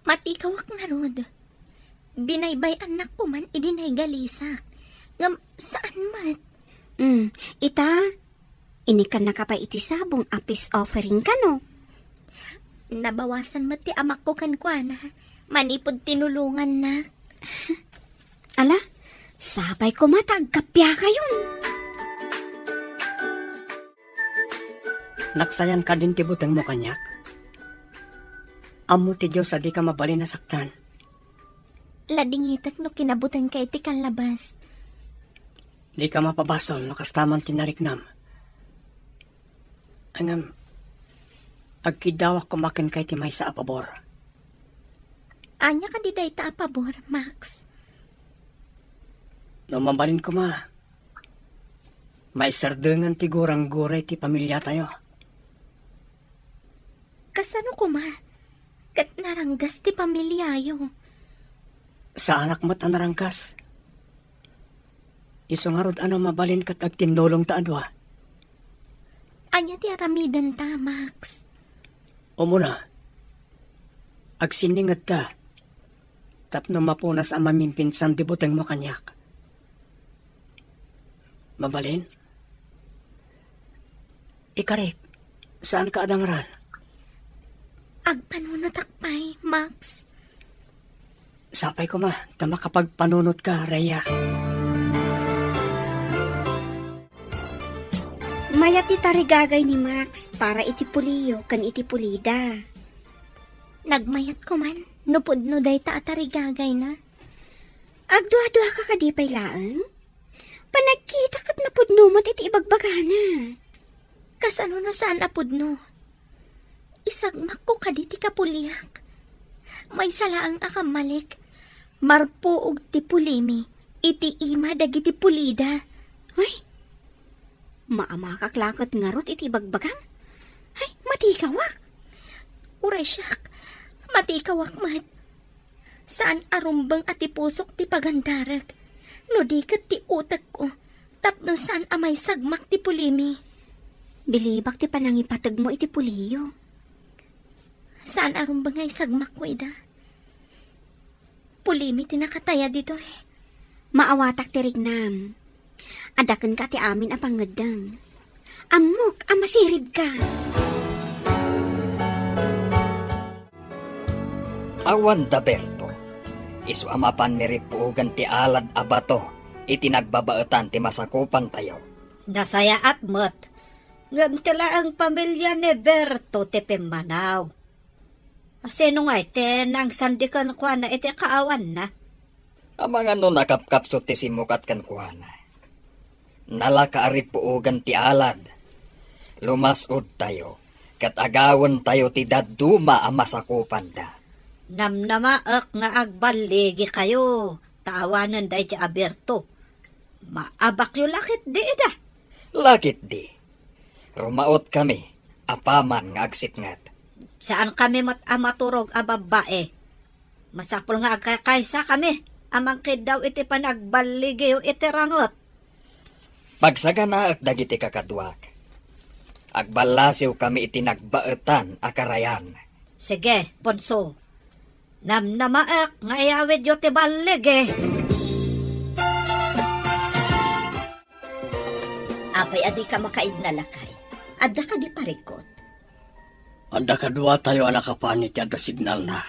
Matikawak nga rod. Binaybay anak ko man idinay galisak. Ngam saan mat? Ita, inikan na ka pa iti sabong apis offering ka no? Nabawasan mat ti amak ko kankwana. Manipod tinulungan na. Ala, sabay ko matagkapya kayon. Naksayan ka din tibutang mo kanyak. Amo ti Diyos adi ka mabali na saktan. Ladingitak no kinabutan ka iti kalabas. Di ka mapabasol no kastaman tinariknam. Angam, agkidawak kumakin kay ti may sa apabor. Anya ka di day ta apabor, Max. No mabalin ko ma. May sardengan ti gurang-guray ti pamilya tayo. Kasano ko ma? Kat naranggas ti pamilyayo. Sa anak mo't anarangkas. Isungarod ano mabalin kat agtinulong ta adwa. Anya ti aramidan ta, Max. O muna, agsiningad ta. Tapno mapunas ang mamimpinsan ti buteng mo kanyak. Mabalin? Ikarik, saan ka adangaran? Agpanunot akpay, Max. Sapay ko ma, tama kapag panunot ka, Rhea. Mayat ti tarigagay ni Max para iti puliyo kan iti pulida. Nagmayat ko man, nupod no day ta atarigagay na. Agdua-dua ka kadipay laeng? Panagkita kat napudno mo iti ibagbagana. Kasano na saan apod no? Isagmak ko kaditi kapuliak. May salaang akamalik. Marpuog ti pulimi. Iti ima dagiti pulida. Ay, maamakaklakot nga rot iti bagbagang? Ay, matikawak. Uray siyak. Matikawak mat. Saan arumbang ati pusok ti pagandarag? No di kat ti utak ko. Tapno saan amay sagmak ti pulimi. Bilibak ti panangipatag mo iti puliyo. Saan arumbang ay sagmak ko ida? Pulimi ti nakataya dito eh. Maawatak ti rignam. Adakan ka ti amin a pangadang. Amok, amasirib ka. Awan da Berto. Isu amapan miripugan ti alad abato. Itinagbabaetan ti masakupan tayo. Nasaya at mat. Ngam tila ang pamilya ni Berto ti Pimbanaw. Sino nga ite nang sandikan ko na ite kaawan na? Amang ano nakapkapso ti simukat kan kuhana. Nalakaarip puugan ti alad. Lumasod tayo. Kat agawan tayo ti daduma ang masakupan da. Namnamaak nga agbaligi kayo. Taawanan da iti Aberto. Maabak yu lakit di ida. Lakit di. Rumaot kami. Apaman nga agsipngat. Saan kami amaturog a babae? Masapul nga agkakaysa kami. Amang daw iti panagbaligi o iti rangot. Pagsagana at dagiti kakadwak. Agbalasiw kami iti nagbaetan akarayan. Sige, Ponso. Namnamaak nga iyawid yu ti baligi. Apay adi ka makaid na lakay. Adda ka di parikot. Anda kadwa tayo alakapan iti ada signal na.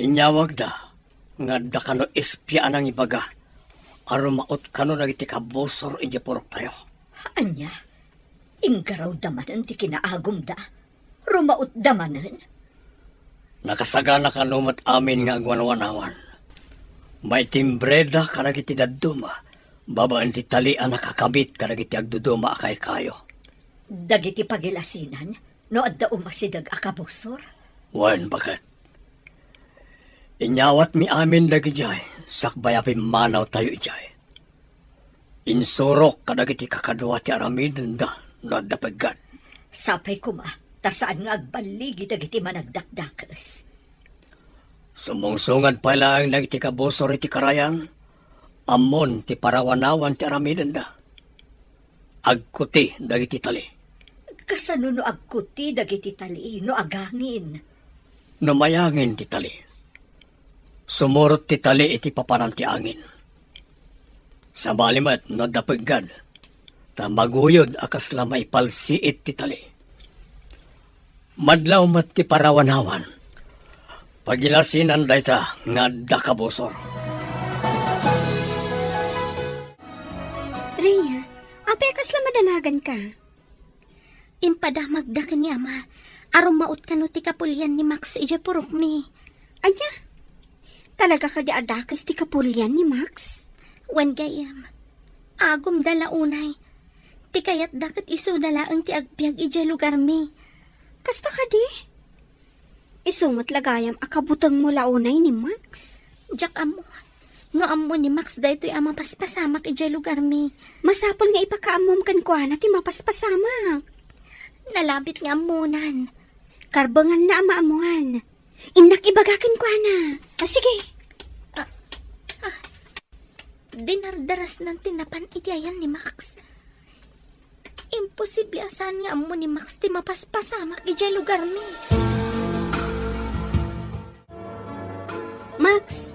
Inyawag da, nga da kano espyaan ang ibaga. Arumaot kano na iti kabosor iti purok tayo. Anya? Inggaraw damanan ti kinaagom da. Rumaot damanan. Nakasagana ka numat amin nga agwanwanawan. May timbreda karagiti daduma. Babaan ti talian nakakabit karagiti agduduma akay kayo. Dagiti pagilasinan, no adda umasidag akabusor. Wan bakit? Inyawat mi amin dagi jay, sakbay api manaw tayo ijay. Insurok kadagiti kakadwa ti aramidin da, no adda paggan. Sapay kuma, tasaan nga agbaligi dagiti managdakdakas. Sumungsungad pa lang nagiti kabusor iti karayan, amon ti parawanawan ti aramidin da. Agkuti dagiti tali. Kasano no agkuti dagiti tali, no agangin. Numayangin ti tali. Sumurot ti tali iti papanan ti angin. Sa balimat no dapagad, ta maguyod akas lamay palsiit ti tali. Madlaw mat ti parawanawan, pagilasinan dayta nga dakabusor. Rhea, apekas lang madanagan ka. Impadamag da ka ni ama. Aron maot ka no ti kapulyan ni Max ija purok mi. Anya, talaga ka di adakas ti kapulyan ni Max? Wan gayam. Agom dala unay. Ti kayat dapat iso dala ang ti agbyag ija lugar mi. Kasta ka di? Isumot lagayam akabutang mo launay ni Max. Jak amo. No amo ni Max daytoy ama paspasamak ija lugar mi. Masapol nga ipakaamom kan kwa na ti mapaspasamak. Nalabit nga amunan. Karbangan na amaamuhan. Inak ibagakin kwa na. Sige. Dinardaras ng tinapan itiayan ni Max. Imposible asan nga amo ni Max ti mapaspasamak ija lugar mi. Max,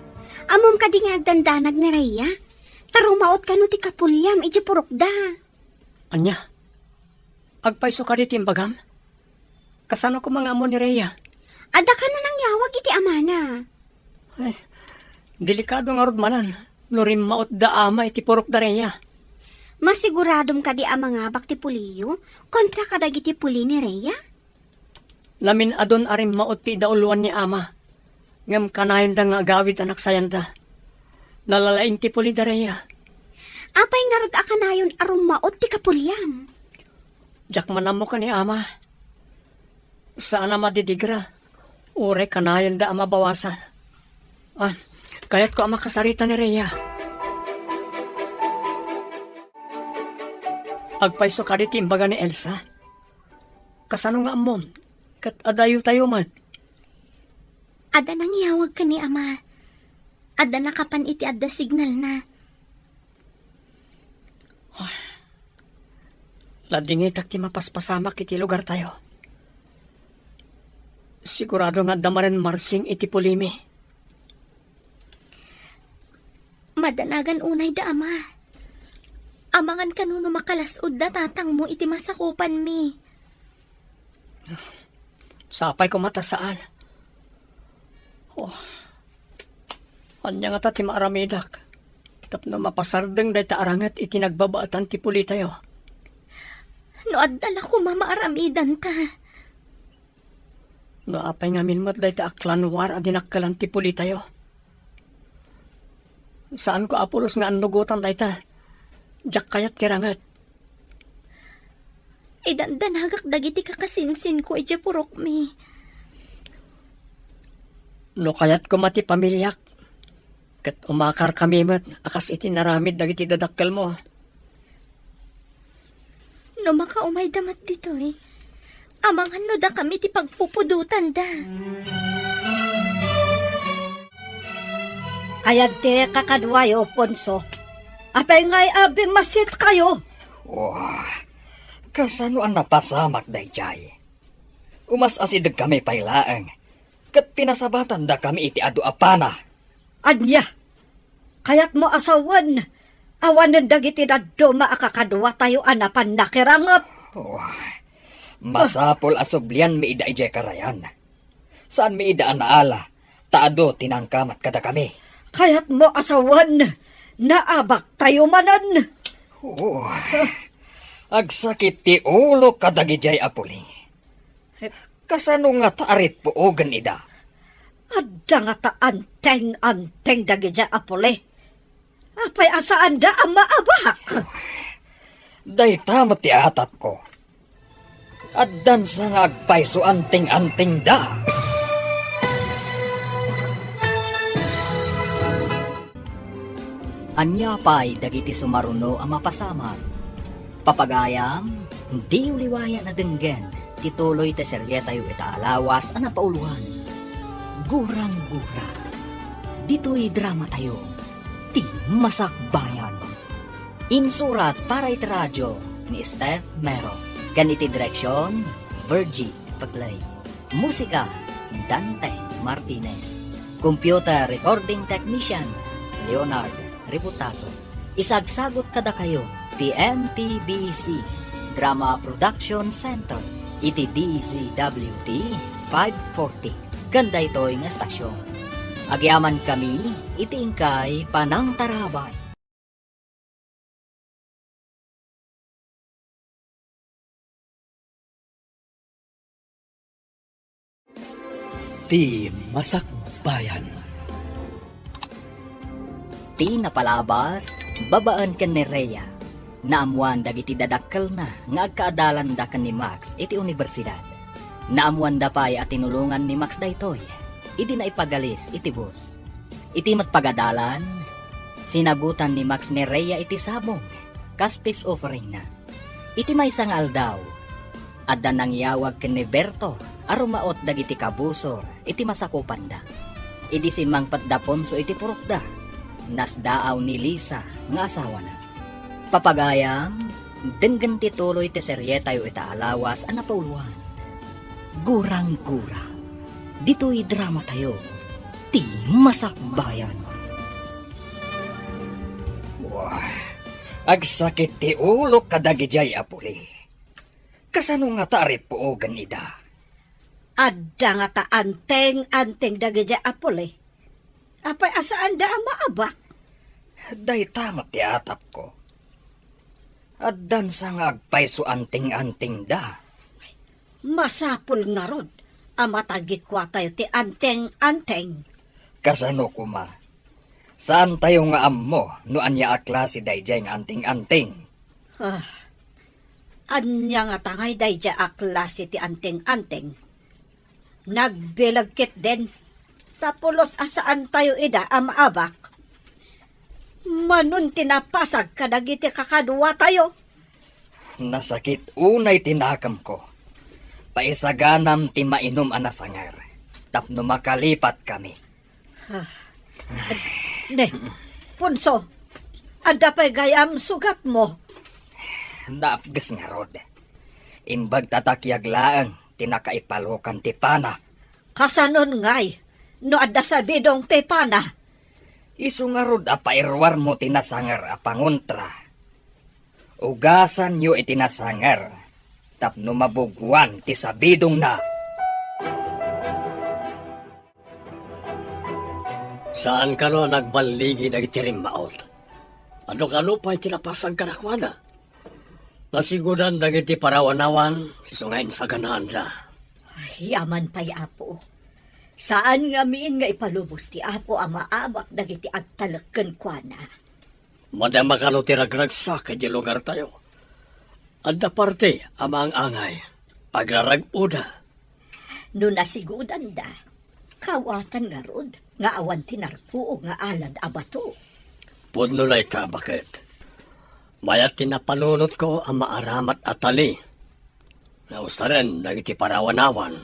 amom ka di nga agdandanag ni Rhea. Tarumaot ka no ti kapulyam iji purokda. Anya, agpaiso ka di timbagam? Kasano ko mga amo ni Rhea? Ada ka na nang yawag iti amana. Ay, delikado nga rodmanan. Nurim maot da ama iti purok da Rhea. Masiguradom ka di mga bakti puliyo kontra ka dagiti puli ni Rhea? Lamin adon arim maot ti dauluan ni ama. Ngam kanayon da nga agawid anak sayan da. Nalalaing ti puli da Rhea. Apay nga rod akanayon arum maot ti kapulyam. Jak manamo ka ni ama. Saan ama didigra? Ure kanayon da ama bawasan. Kaya't ko ama kasarita ni Rhea. Agpaiso ka di timbaga ni Elsa. Kasano nga amom? Kat adayo tayo man. Ada nang yawag ka ni ama. Ada nakapan iti adda signal na. Ladingitak ti mapaspasamak iti lugar tayo. Sigurado nga damaren marsing iti pulimi. Madanagan unay da ama. Amangan kanuno makalasod da tatang mo iti masakupan mi. Sapay ko mata saan. Anya nga ta ti maaramidak. Tapno mapasardeng day ta arangat iti nagbabaatan ti puli tayo. No addala ko mamaaramidan ta. No apay nga minmat day ta aklanwar adinakkalan ti puli tayo. Saan ko apulos nga anugutan day ta? Jak kayat kirangat. Idandanagak dagiti kakasinsin ko iti purok mi. No kayat ko mati pamilyak. Kat umakar kami mat akas iti naramid dagiti dadakkel mo. No makaumay damat dito eh. Amangan no da kami ti pagpupudutan da. Ayad te kakadwayo, Ponso. Apay nga'y abi masit kayo. Kasano ang napasamak dayjay? Umas asidag kami pailaang. Kat pinasabatan da kami iti adu apana. Anya, kayat mo asawan. Awanan dagiti na duma akakadwa tayo anapan nakirangat. Masapol asublian mi ida ijay karayan. Saan mi ida naala? Taado tinangkamat kada kami. Kayat mo asawan. Naabak tayo manan. Agsakit ti ulo kadagijay apuli. Kasano nga taarit po ogan ida? Adda nga ta anteng dagiti apole. Apay asaan da ang maabak? Day tama ti atap ko. At dansa nga agpayso anting-anting da. Anya pa'y dagiti sumaruno ang mapasamat. Papagayam, di uliwaya na denggen, tituloy te serye tayo itaalawas ang napauluhan. Gurang-gura. Dito'y drama tayo. Ti Masakbayan. Insurat para iti radyo ni Steph Mero. Ganiti direksyon, Virgie Paglay. Musika, Dante Martinez. Computer recording technician, Leonard Riputaso. Isagsagot kada kayo, ti MPBC Drama Production Center, iti DZWT 540. Ganda ito'y nga estasyon. Agyaman kami, iti ingkay Panang Tarabay. Ti Masakbayan. Ti napalabas, babaan ken ni Rhea. Naamuan dagiti dadakkel na nga agkaadalan da ken ni Max iti universidad. Naamuan da pay at tinulungan ni Max daytoy. Idi na ipagalis iti bus. Iti matpagadalan, sinagutan ni Max ni Rhea iti sabong, kas peace offering na. Iti may sangal daw, adda nang yawag ken ni Berto, arumaot dagiti kabusor, iti masakupan da. Idi si Mang Patdaponso iti purokda, nasdaaw ni Lisa nga asawa na. Papagayam, denggan tituloy ti serye tayo itaalawas ang napauluhan. Gurang-gura. Dito'y drama tayo. Ti Masakbayan. Wah, agsakit ti ulo kadagijay apuli. Kasano nga taarip po ogan ida? Adda nga ta anteng dagiti apole. Apay asaan da ang maabak? Day tama ti atap ko. At dansa nga agpayso anting-anting da. Masapul nga rod. Amatagit kwa tayo ti anteng-anteng. Kasano kuma? Saan tayo nga ammo no anya a klase dayjay nga anting-anting? Anya nga tangay dayja a klase ti anteng-anteng. Nagbilagkit din. Tapulos asaan tayo ida ang maabak. Manun tinapasag kadagiti kakadwa tayo. Nasakit unay tinakam ko. Paisaganam ti mainom anasangar. Tapno makalipat kami. Ne, punso, ada pa'y gayam sugat mo. Naapgas nga rod. Imbag tatakyaglaan, tinakaipalokan ti pana. Kasanon ngay, no ada sa bidong tepana. Isu nga rod apairwar mo tinasangar apangontra. Ugasan nyo itinasangar. Tapno mabugwan ti sabidong na. Saan ka no nagbaligi nagitirimbaot? Ano ka no pa'y tinapasang karakwana? Nasigudan dagiti parawanawan, isungayin sa ganahan da. Yaman pa'y apo. Saan nga miin nga ipalubos ti apo ang maabak dagiti agtalagkan kwa na? Madama ka no tiragragsak kaya lugar tayo. Adda parte amang angay, agrarag-uda. No nasigudan da, kawatan nga rod, nga awan tinarpuog nga alad abato. Pudno na ita, bakit? Mayat tinapanunot ko ang maaramat at tali. Nausaren, nagiti parawanawan.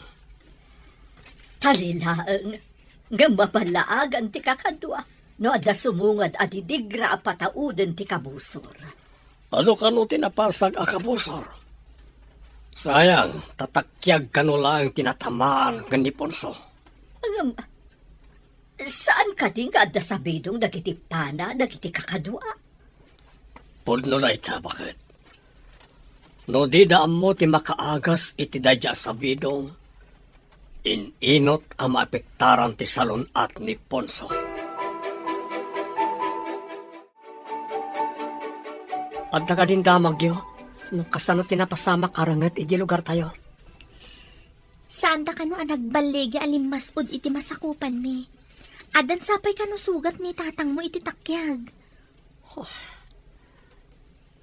Talilaang, nga mapalaagan ti kakadwa, no adda sumungad adidigra apatauden ti kabusor. Ano ka no tinapasag akabusor? Sayang, tatakyag ka no lang tinatamaan ka ni Ponso. Saan ka din nga adda sa bidong dagiti pana, dagiti kakadwa? Pudno na ita, bakit? No di daam mo ti makaagas iti dadya sa bidong, ininot ang maapektaran ti salon at ni Ponso. At nakadindamag yun, No kasano tinapasamak arangat iti lugar tayo. Saan da kano ang nagbaligi alimasod iti masakupan mi? Adan sapay kano sugat ni tatang mo iti takyag.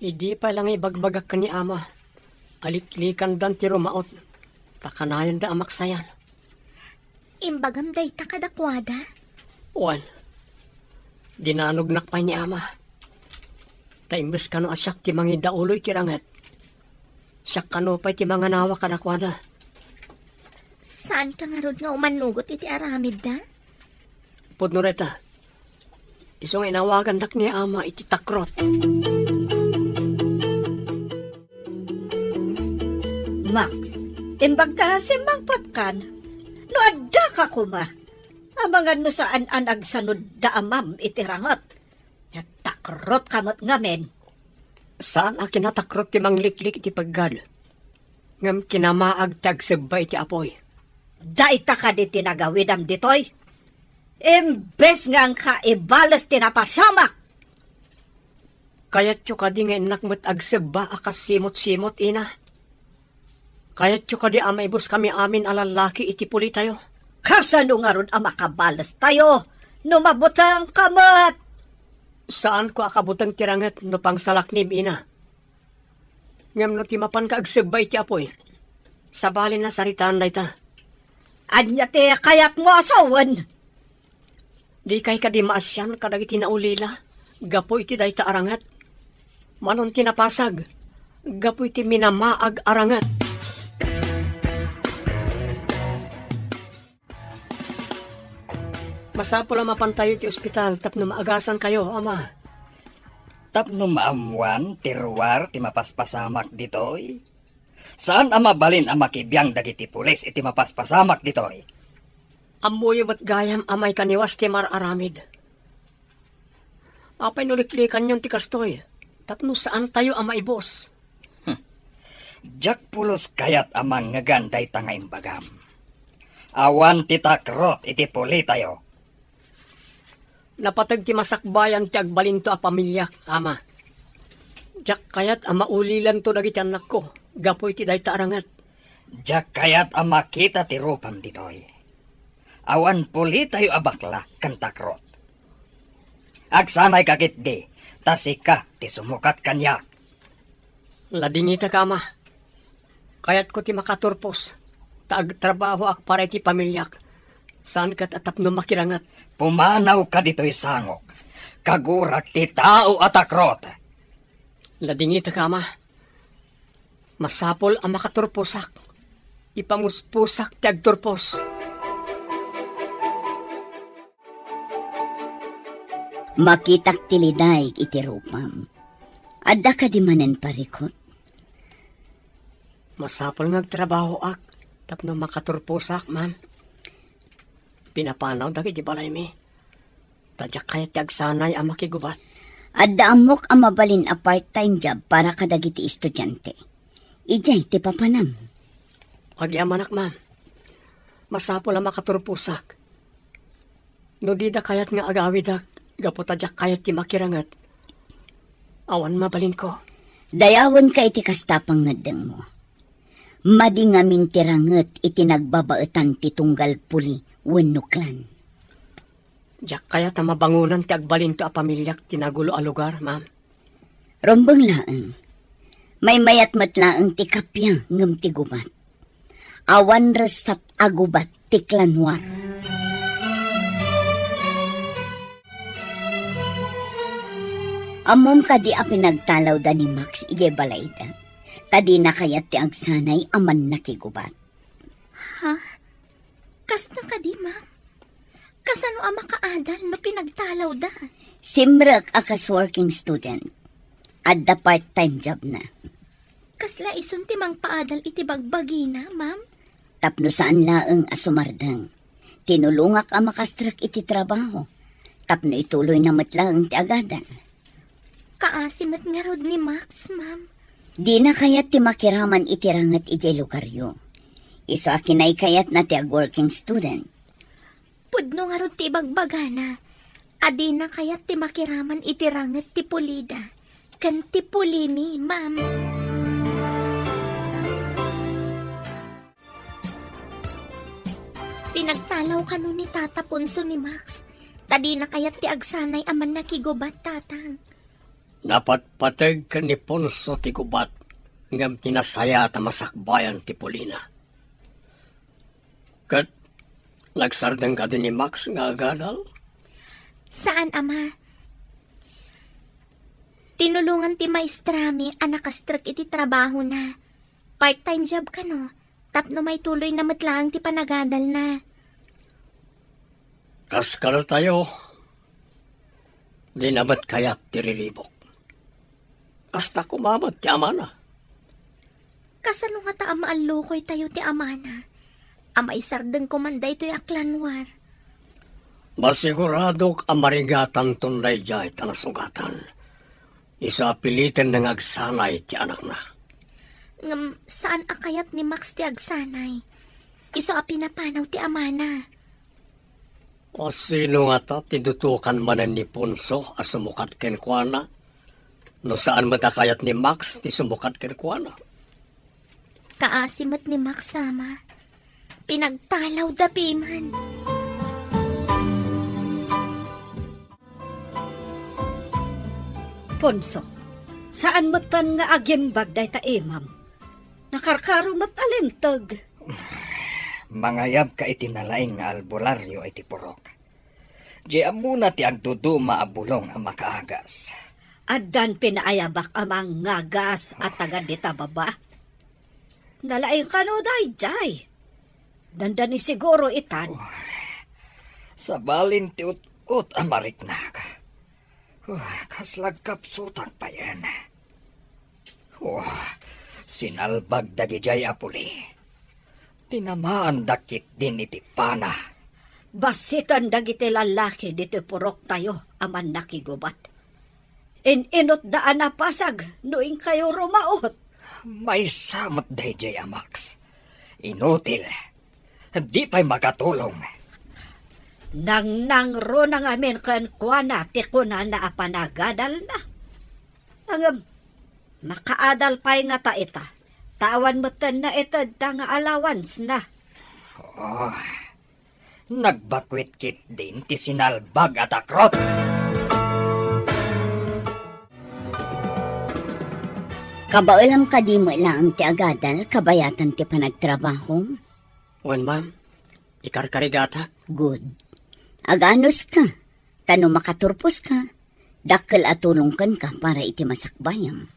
Idi pa lang ibagbagak ka ni ama. Aliklikan dan ti rumaot. Takanayon da amaksayan. Imbagam day ta kadakwada. Wan. Dinanugnak pa ni ama. Taimbes kano asyak ti mangida uloy kirangat. Siyak kano pa ti mga nawa kadakwada. Saan ka nga rod nga umanugot iti aramid da? Pudnoreta. Isong inawagan dak ni ama iti takrot. Max, imbag ka simangpat kan. No adda ka kuma. Amangan no saan ang agsanod da amam itirangot. Takrot kamot ngamen. Saan ang kinatakrot ti mangliklik iti paggad? Ngam kinamaag tagsabay ti apoy. Daita ka di tinagawid am ditoy. Imbes nga ang kaibalas tinapasamak. Kayat yung kadi nga inakmat agsaba akas simot-simot ina. Kayat yung kadi amaybos kami amin alalaki iti puli tayo. Kasano nga ron ang makabalas tayo? Numabutang kamat. Saan ko akabutang tirangat no pang salaknib ina? Ngam no timapan ka agsabay ti apoy. Sabali na saritaan na ita. Anya te kayat mo asawan. Di kay kadi maasyan kadag iti naulila. Gapo iti dayta arangat. Manon tinapasag. Gapo iti minamaag arangat. Masapo lang mapantayo ti ospital tapno maagasan kayo, ama. Tapno maamuan, tiruar, ti mapaspasamak ditoy. Saan ang mabalin ang makibiyang dagiti pulis iti mapaspasamak ditoy? Amoy mat gayam amay kaniwas ti mararamid. Apay nuliklikan yon ti kastoy. Tapno saan tayo amay boss? Jack pulos kayat amang ngaganday tangay bagam. Awan ti takrot iti puli tayo. Napatag ti masakbayan ti agbalinto a pamilyak, ama. Jack kayat ama ulilan to dagiti anak ko. Gapoy ti dayta arangat. Jack kayat ang makita ti rupam ditoy. Awan puli tayo abakla kan takrot. Agsanay kakit di, tasika ti sumukat kanyak. Ladingita ka, ama. Kayat ko ti makaturpos. Taag-trabaho ak para ti pamilyak. Saan kat atap no makirangat? Pumanaw ka dito'y sangok. Kagurak ti tao at akrot. Ladingita ka, ama. Masapol ang makaturposak. Ipamuspusak ti agturpos. Makitak tiliday iti rupam. Adda ka di manen parikot. Masapol nga agtrabaho ak. Tapno makaturposak, ma'am. Pinapanaw dagi di balay mi. Tadyak kaya ti agsanay ang makigubat. Adda amok ang mabalin a part-time job para kadagiti estudyante. Ijay ti papanam. Pagyamanak, ma'am. Masapol ang makaturpusak. No di da kayat nga agawidak, gapo tadyak kayat ti makirangat. Awan mabalin ko. Dayawan ka iti kastapang ngadeng mo. Madingamin tiranget iti nagbabaetan ti tunggal puli wenno klan. Diyak kayat ang mabangunan ti agbalinto a pamilyak tinagulo a lugar, ma'am. Rombang laeng. May mayat matlaeng ti kapya ngem ti gubat. Awan resat agubat ti klanwar. Amom kadi a pinagtalaw da ni Max ije balayda. Tadi na kayat ti agsanay aman nakigubat. Ha? Kas na ka di, ma'am? Kasano ang makaadal no pinagtalaw da? Simrak akas working student. Adda part-time job na. Kasla isun ti mang paadal iti bagbagi na, ma'am? Tapno saan laeng asumardang. Tinulungak ang makastrak iti trabaho. Tapno ituloy na matlaeng ti agadan. Kaasimat nga rod ni Max, ma'am. Di na kayat ti makiraman itirangat iti lugaryo. Iso akinay kayat na ti ag-working student. Pudno nga rod ti bagbagana. Adi na kayat ti makiraman itirangat ti pulida. Kan ti pulimi, ma'am. Pinagtalaw ka nun ni Tata Punso ni Max. Tadi na kayat ti agsanay aman nakigubat, tatang. Dapat patag ka ni Ponso ti gubat ngam tinasaya ta masakbayan ti Polina. Kat nagsardang ka din ni Max nga agadal? Saan, ama? Tinulungan ti maestrami anak kastrak iti trabaho na. Part-time job ka no. Tapno may tuloy na matlaang ti panagadal na. Kaskal tayo. Di namat kayat tiriribok. Kasta kumamat ti amana. Kasano nga ta ama alukoy tayo ti amana. Ama isardeng kumanday to'y aklanwar. Masiguradok ang marigatan tunday jay tanasugatan. Isa pilitin ng agsanay ti anak na. Ngam, saan akayat ni Max ti agsanay? Iso a pinapanaw ti amana. O sino nga ta tidutukan manan ni Ponso a sumukat ken kuana? No saan matakayat ni Max ti sumukat ken kuana? Kaasimat ni Max sama. Pinagtalaw da piman. Ponso, saan matan nga agimbag day ta imam? Nakarkaro mat alintag. Mangayab ka itinalaing nga albularyo iti purok. Di amuna ti agdudu maabulong ang makaagas. Adan pinaayabak amang ngagas at tagad dita baba. Nalaing kano day jay. Dandan ni siguro itan. Sa balin ti ut-ut amariknag. Kaslag kapsutang pa yan. Sinalbag dagijay apuli. Tinamaan dakit din iti pana. Basitan dagiti lalaki dito purok tayo aman nakigubat. Inot daan na pasag noing kayo rumaot. May samot dayjay amax. Inutil. Di pa'y makatulong. Nang ro na ngamin kan kuana ti kuna na apanagadal na. Ang makaadal pa'y nga ta ita. Tawan mo na ita da nga allowance na. Nagbakwit kit din ti sinalbag at akrot. Kabaulam ka di mo lang ti agadal, kabayatan ti panagtrabaho. Wan ma'am, ikarkarigatak. Good. Aganos ka, tano makaturpos ka, dakkel at tulungkan ka para iti masakbayang.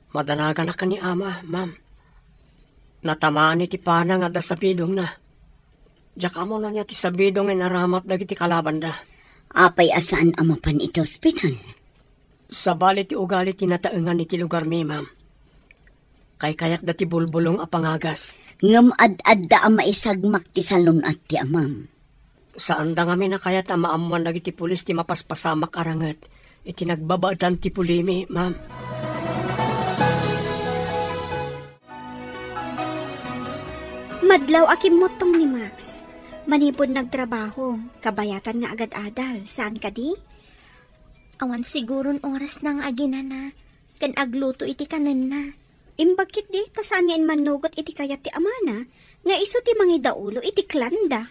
Madanagan na ka ni ama, ma'am. Natamaan iti pana nga da sa bidong na. Diyak mo na niya ti sa bidong nga naramat dagiti kalaban da. Apay asaan amapan iti ospital? Sa bali ti ugali tinataengan iti lugar mi, ma'am. Kay kayak dati bulbulong apangagas. Ngam ad-ad da ama isagmak ti salon at ti amam. Saan da kami na kayat na maamuan dagiti pulis ti mapaspasamak arangat. Iti nagbabaadan ti pulimi, ma'am. Madlaw akim motong ni Max. Manipod nagtrabaho, kabayatan nga agad-adal. Saan ka di? Awan siguron oras nang agina na. Kan agluto iti kanan na. Imbagkit di, kasaan nga inmanugot iti kayat ti amana, nga iso ti mangidaulo iti klanda.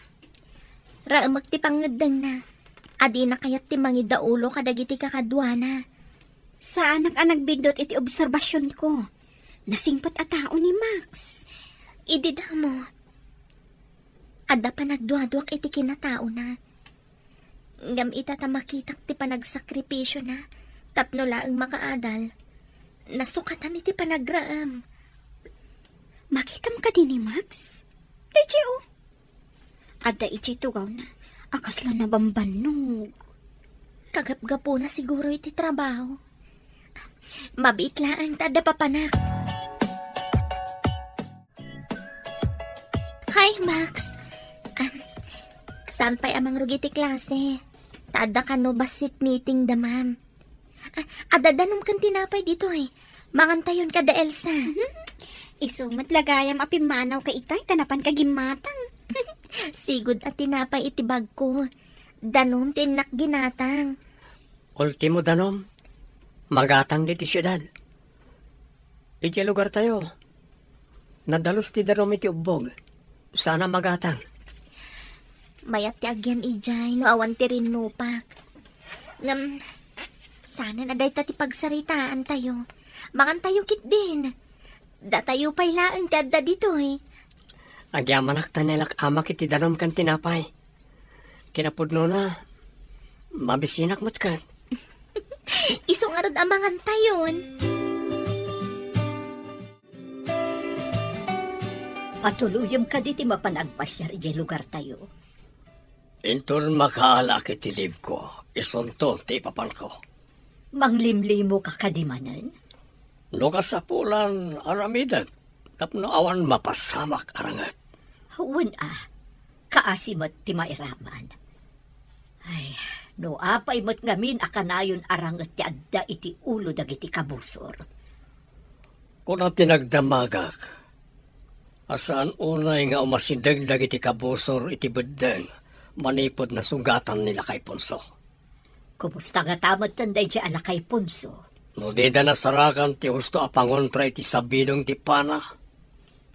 Raamak ti pangadang na. Adi na kayat ti mangidaulo kadagiti kakadwana. Saan ang nagbindot iti obserbasyon ko? Nasingpat a tao ni Max. Idida mo. Ada pa nagduadwak iti kinatao na. Ngam itatamakita ti panagsakripisyo na. Tapno laang makaadal. Nasukatan iti panagraam. Makikam ka din ni Max? Leche o. Ada iti tugaw na. Akas lang nabambanog. Kagap-gapo na siguro iti trabaho. Mabitlaan tada papanak. Hi, Max. Saan pa'y amang rugi ti klase? Tada ka no basit meeting da, ma'am. Adadanom kan tinapay dito eh. Mangantayon ka da, Elsa. Iso matlagayam apimanaw ka itay, tanapan ka gimatang. Sigud at tinapay iti bag ko. Danom tinak ginatang. Ultimo danom, magatang diti syudad. Iti lugar tayo. Nadalos ti darom iti ubog. Sana magatang. Mayat ti agyan ijay, no awan ti rinupak. Sana na day ti pagsaritaan tayo. Mangan tayo kit din. Da tayo pailaan ti adda ditoy. Agyamanak tanelak amak iti danom kan tinapay. Kinapudno na, mabisinak mo't kan. Isong arad amangan tayon. Patuluyom ka diti mapanagpasyar iti lugar tayo. Intol makaala kiti liv ko, isuntol ti papan ko. Manglimlimo ka kadimanan. No kasapulan aramidag, tapno awan mapasamak arangat. Huwag kaasimat ti mairaman. Ay, no apay mat ngamin akanayon arangat ti adda iti ulo dagiti kabusor. Kung ang tinagdamagak, asaan unay nga umasindag dagiti kabusor iti bedeng, manipod na sugatan nila kay Ponso. Kumusta nga tamat tanday di anak kay Ponso? No di da nasarakan ti husto apangontra iti sabidong ti pana,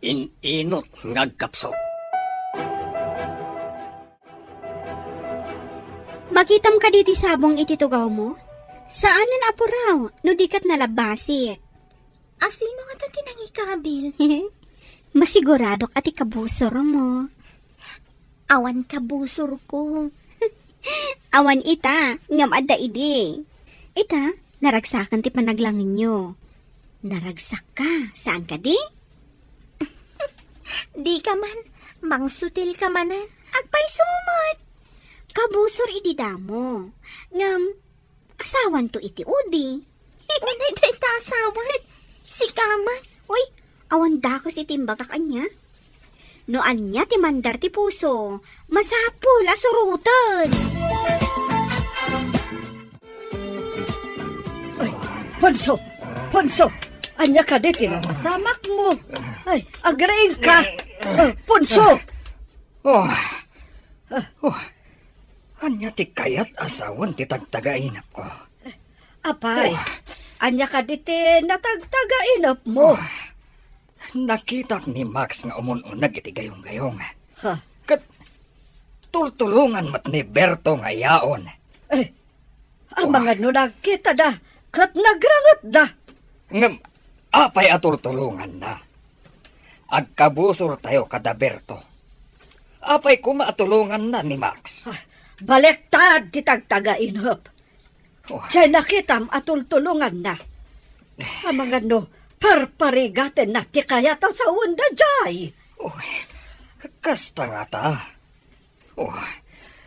inot ngagkapso. Makitam ka diti sabong iti tugaw mo? Saanan apo raw, no dikat nalabasit? Asino nga ta tinangikabil? Masiguradok ati kabusor mo. Awan kabusor ko. Awan ita, ngam adda idi. Ita, naragsakan ti panaglangin nyo. Naragsak ka, saan ka di? Di ka man, mangsutil ka manan. Agpay sumot. Kabusor idi damo. Ngam, asawan to iti udi. Unay day ta asawan. Si kaman. Uy, awan dakos iti imbagak anya. No anya ti mandar ti puso, masapul asurutan. Ay, Ponso! Ponso! Anya ka diti na masamak mo. Ay, agrain ka. Ponso! Oh, anya ti kayat asawan ti tagtagainap ko. Apay, anya ka diti natagtagainap mo. Nakita ni Max nga umununag iti gayong-gayong. Ha? Kat tultulungan mat ni Berto nga yaon. Eh, ang mga nunagkita da, kat nagrangat da. Ngam, apay atultulungan na. Agkabusor tayo kada Berto. Apay kumatulungan na ni Max. Balektad ti tagtagainap. Oh. Diyan nakitam atultulungan na. Ang mga parparigaten na ti kaya ta sa wanda jay. Oh, kasta nga ta. Oh,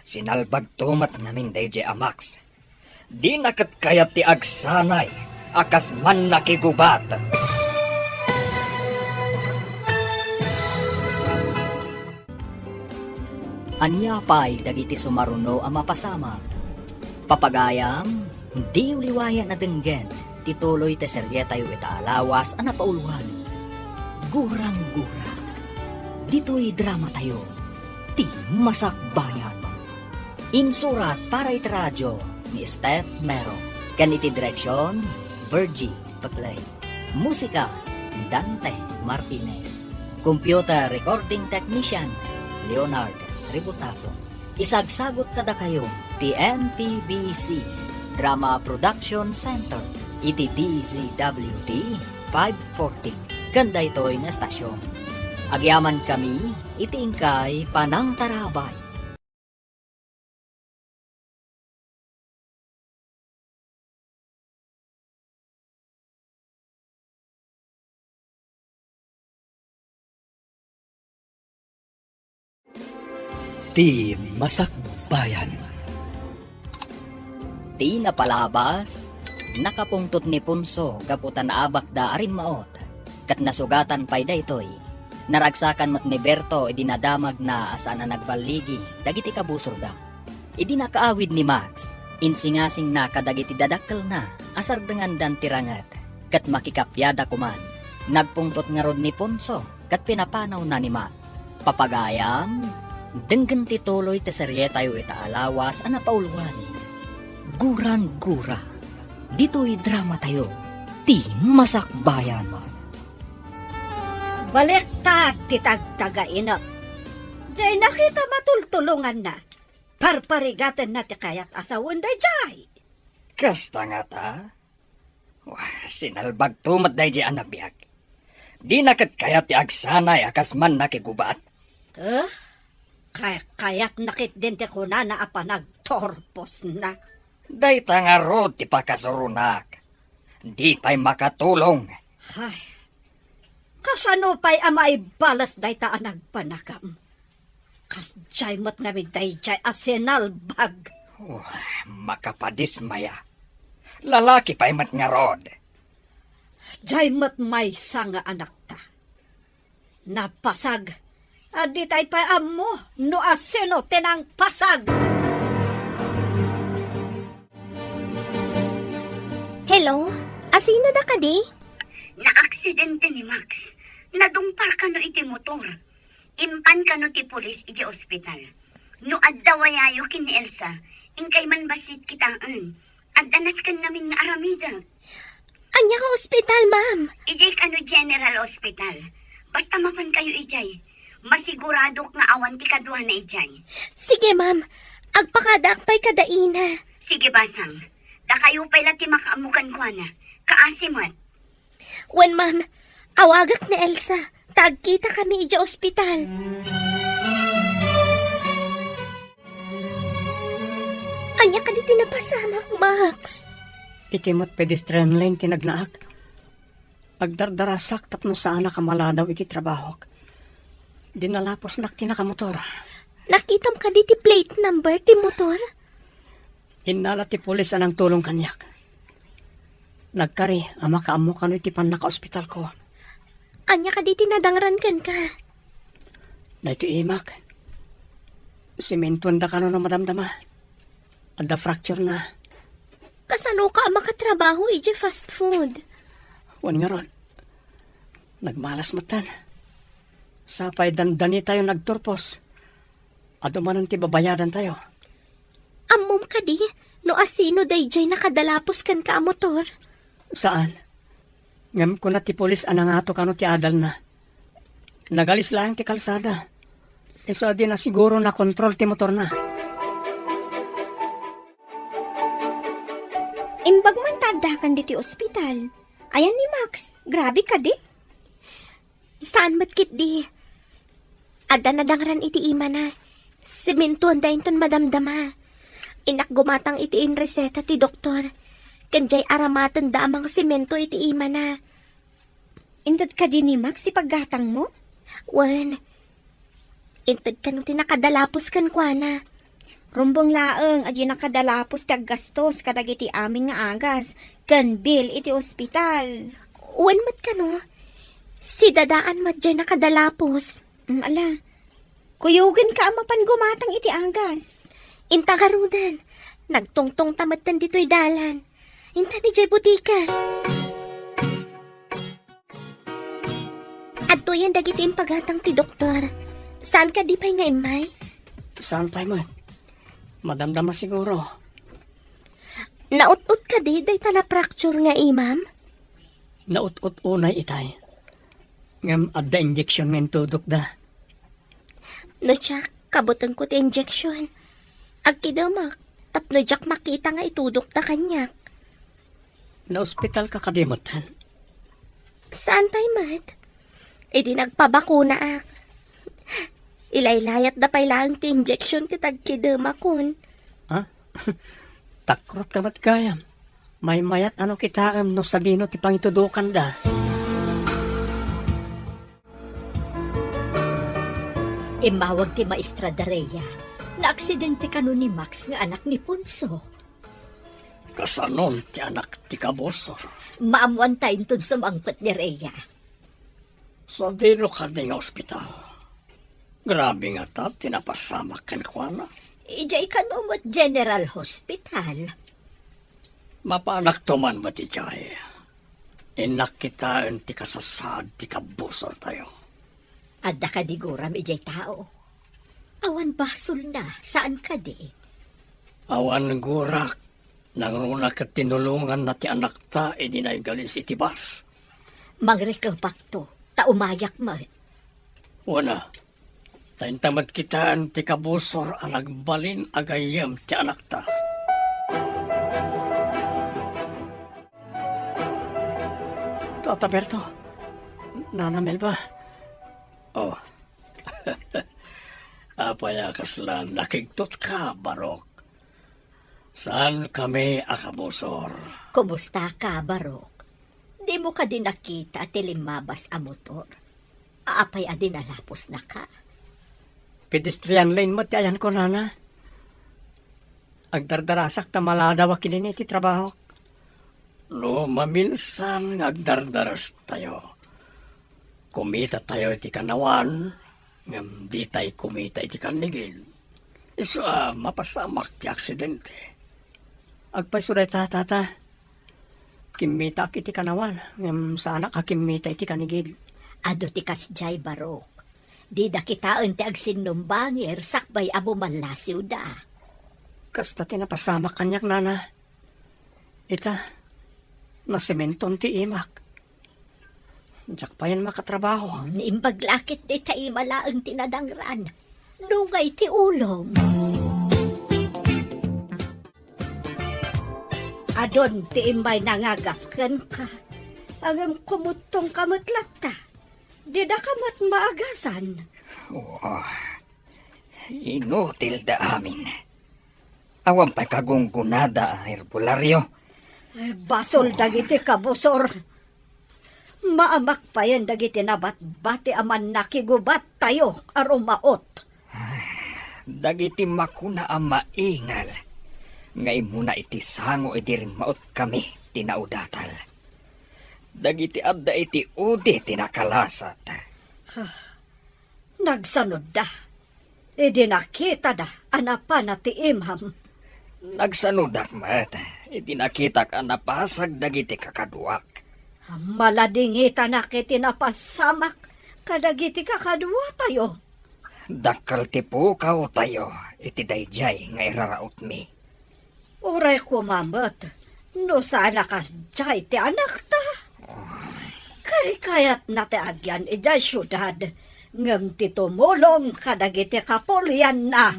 sinalbag tumat namin DJ Amax. Di nakat kaya ti agsanay, akas man nakigubat. Anya pa'y dagiti sumaruno ang mapasama. Papagayam, di uliwayan na denggen, tituloy te seryetayo ita alawas ang napauluhan. Gurang-gura. Dito'y drama tayo, ti masakbayan. Insurat para iti radyo ni Steph Mero. Ganiti direksyon, Virgie Paglay. Musika, Dante Martinez. Computer Recording Technician, Leonard Ributaso. Isagsagot kada kayo ti NTBC Drama Production Center iti DZWT 540 ganda ito'y nga stasyon. Agyaman kami iti ingkay Panang Tarabay. Ti Masakbayan. Ti napalabas, nakapungtot ni Punso kaputan abak da arin maot. Kat nasugatan pa'y daytoy. Naragsakan mat ni Berto idinadamag na asaan na nagbaligi dagiti kabusor da. Idinakaawid ni Max, insingasing na kadagiti dadakkel na asar dengan dan tirangat. Kat makikapyada kuman, nagpungtot nga rod ni Punso kat pinapanaw na ni Max. Papagayam, denggen tituloy te serye tayo ita alawas ang napauluan. Guran-gura. Dito'y drama tayo. Ti Masakbayan. Balektad ti tagtagainap. Jay nakita matultulungan na. Parparigatan na ti kayat asawan day jay. Kasta nga ta. Wah, sinalbag tumat day di anabiyag. Di nakat kaya ti agsanay akas man nakigubat. Kayat nakit din ti kuna na apanagtorpos na. Day tangaro ti pakasurunak. Di pa'y makatulong. Ay, kasano pa'y amay balas day ta nagpanakam. Kas jay mat nga day jay asinalbag. Makapadismaya. Lalaki pa'y mat nga rod. Jay mat may sanga anak ta. Napasag. Adi tay pa'y amo no asino tinang pasag. Hello? Asino da ka di? Na-aksidente ni Max. Nadumpar ka no iti motor. Impan ka no ti pulis iti ospital. No addawayayo kin ni Elsa, ingkay man basit kitaan. Addanas kan namin nga aramida. Anya ka ospital, ma'am. Ijay ka no General Hospital. Basta mapan kayo ijay. Masigurado nga awan ti kadwa na ijay. Sige, ma'am. Agpakadakpay kadaina. Sige basang. Da kayo pala ti makaamukan ko na. Kaasimat. Wen, ma'am. Awagak ni Elsa. Tagkita kami ija ospital. Anya ka di tinapasamak, Max. Itimot pedestrian lane tinagnaak. Agdardarasak tapno sana kamaladaw iti trabahok. Dinalapos nak tinakamotor. Nakitam ka di ti plate number ti motor? Hinala ti pulis anang tulong kanyak. Nagkari, ama kaamo kano iti pan naka-ospital ko. Anya ka di tinadangran kan ka? Na ito imak. Simentuan da kano na madamdama. At da fracture na. Kasano ka makatrabaho ija fast food? Wan nga ron. Nagmalas matan. Sapay dandani tayo nagturpos. Adumanan ti babayadan tayo. Amom ka di? No asino dayjay nakadalapos kan ka a motor? Saan? Ngam ko na ti polis anang ato kano ti adal na. Nagalis lang ti kalsada. Iso di na siguro na kontrol ti motor na. Imbag man tadakan di ti ospital. Ayan ni Max, grabe ka di. Saan matkit di? Ada nadangran iti ima na. Simentuan dahin ton madamdama. Inak gumatang iti in reseta ti doktor. Kanjay aramatan da amang simento iti ima na. Indad ka din ni Max ti paggatang mo? Wan. Intad ka nung tinakadalapos kan kwa na. Rumbong laeng, adyo nakadalapos ti aggastos kadag iti amin nga agas. Kan bill iti ospital. Wan mat ka no? Si dadaan mat dyan nakadalapos. Ala, kuyugin ka amapan gumatang iti agas. Intagarudan. Nagtungtong tamatan dito'y dalan. Inta ni Jay butika. Adto yan dagiti impagatang ti doktor. Saan ka di pa'y nga imay? Saan pa'y man? Madamdama siguro. Naut-ut ka di, day tala fracture nga imam? Naut-ut unay itay. Ngam adda injection ng tudok da. No siya, kabutan ko ti injection. Agkidamak, tapno jak makita nga itudok ta kanyak. Na ospital ka kadimutan. Saan pa'y mat? E di nagpabakuna ak. Ilaylayat da pa'y lang ti injection kitagkidamakon. Ha? Takrot ka mat kayam. May mayat ano kitaam no sagino ti pangitudukan da. Imawag ti Maestra Dareya. Na-aksidente ka ni Max nga anak ni Ponso. Kasanon ti anak ti kabosor. Maamuan tayo tun sumangpet ni Rhea. Sa dino ka ding ospital. Grabe nga ta, tinapasamak kan kwa na. Ijay ka numot General Hospital. Mapanak tuman ba ti Jay? Inak kita ti kasasad ti kabosor tayo. Adda ka diguram ijay tao. Awan basol na, saan ka di? Awan gurak, nangruna ka tinulungan na ti anak ta, edinay galis iti bas. Mangrekapak to, taumayak mo. Wana, Taintamad kitaan ti kabusor ang nagbalin agayam ti anak ta. Tata Berto, Nana Melba. Oh, apaya kaslan nakigtot ka, Barok. Saan kami akabusor? Kumusta ka, Barok? Di mo ka din nakita at limabas a motor. Aapay a dinalapos na ka. Pedestrian lane mo ti ayan ko, Nana. Agdardarasak ta maladaw a kilini ti trabaho. No, maminsan agdardaras tayo. Kumita tayo iti kanawan, ngam di tayo kumita iti kanigil. Isa mapasamak ti aksidente. Agpasuday tata, kimita iti kanawan, ngam sana ka kimita iti kanigil. Ado ti kasjay, Barok. Di da kitaan ti agsinumbangir sakbay abo manlasiw da. Kasta tinapasamak kanyak, Nana. Ita, nasimenton ti imak. Diyak pa yan makatrabaho. Niimbaglakit di tayo malaang tinadangran. Nungay ti ulong. Adon ti imbay nangagaskan ka. Agam kumutong kamatlat ta. Di da kamat maagasan. Inutil da amin. Awan pa kagunggunada ang herbularyo. Basol dagiti kabusor. Maamak pa yan dagiti nabat-bati aman nakigubat tayo arumaot. Dagiti makuna ang maingal. Ngay muna iti sango iti rin maot kami tinaudatal. Dagiti adda iti udi tinakalasat. Nagsanod da. Idi nakita da anapan na ti imham. Nagsanudak mat, iti nakitak ang napasag dagiti kakaduak. Maladingita na kiti napasamak kadagiti kakadwa tayo. Dakal ti pukaw tayo, iti dayjay nga iraraot mi. Uray kumamat, no sana kasjay ti anak ta. Kayat na ti agyan iday syudad, ngam ti tumulong kadagiti kapulyan na.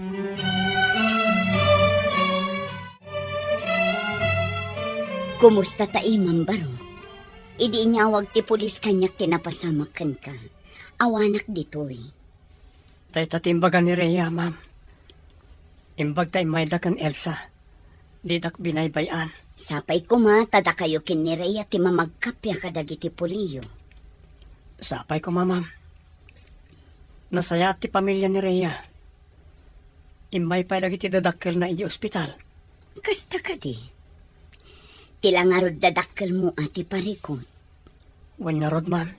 Kumusta ta imam baro? Idi inyawag ti pulis kanyak tinapasamakan ka. Awanak ditoy. Tay tatimbagan ni Rhea, ma'am. Imbag tay maydakan Elsa. Didak binaybayan. Sapay ko ma, tada kayo kinireya ti mamagkapya kadagiti puliyo. Sapay ko, ma'am. Nasaya ti pamilya ni Rhea. Imbay pa dagiti dadakkel na iji ospital. Kasta ka di. Tila nga rod dadakkel mo ati parikot. Wan nga rod, ma'am.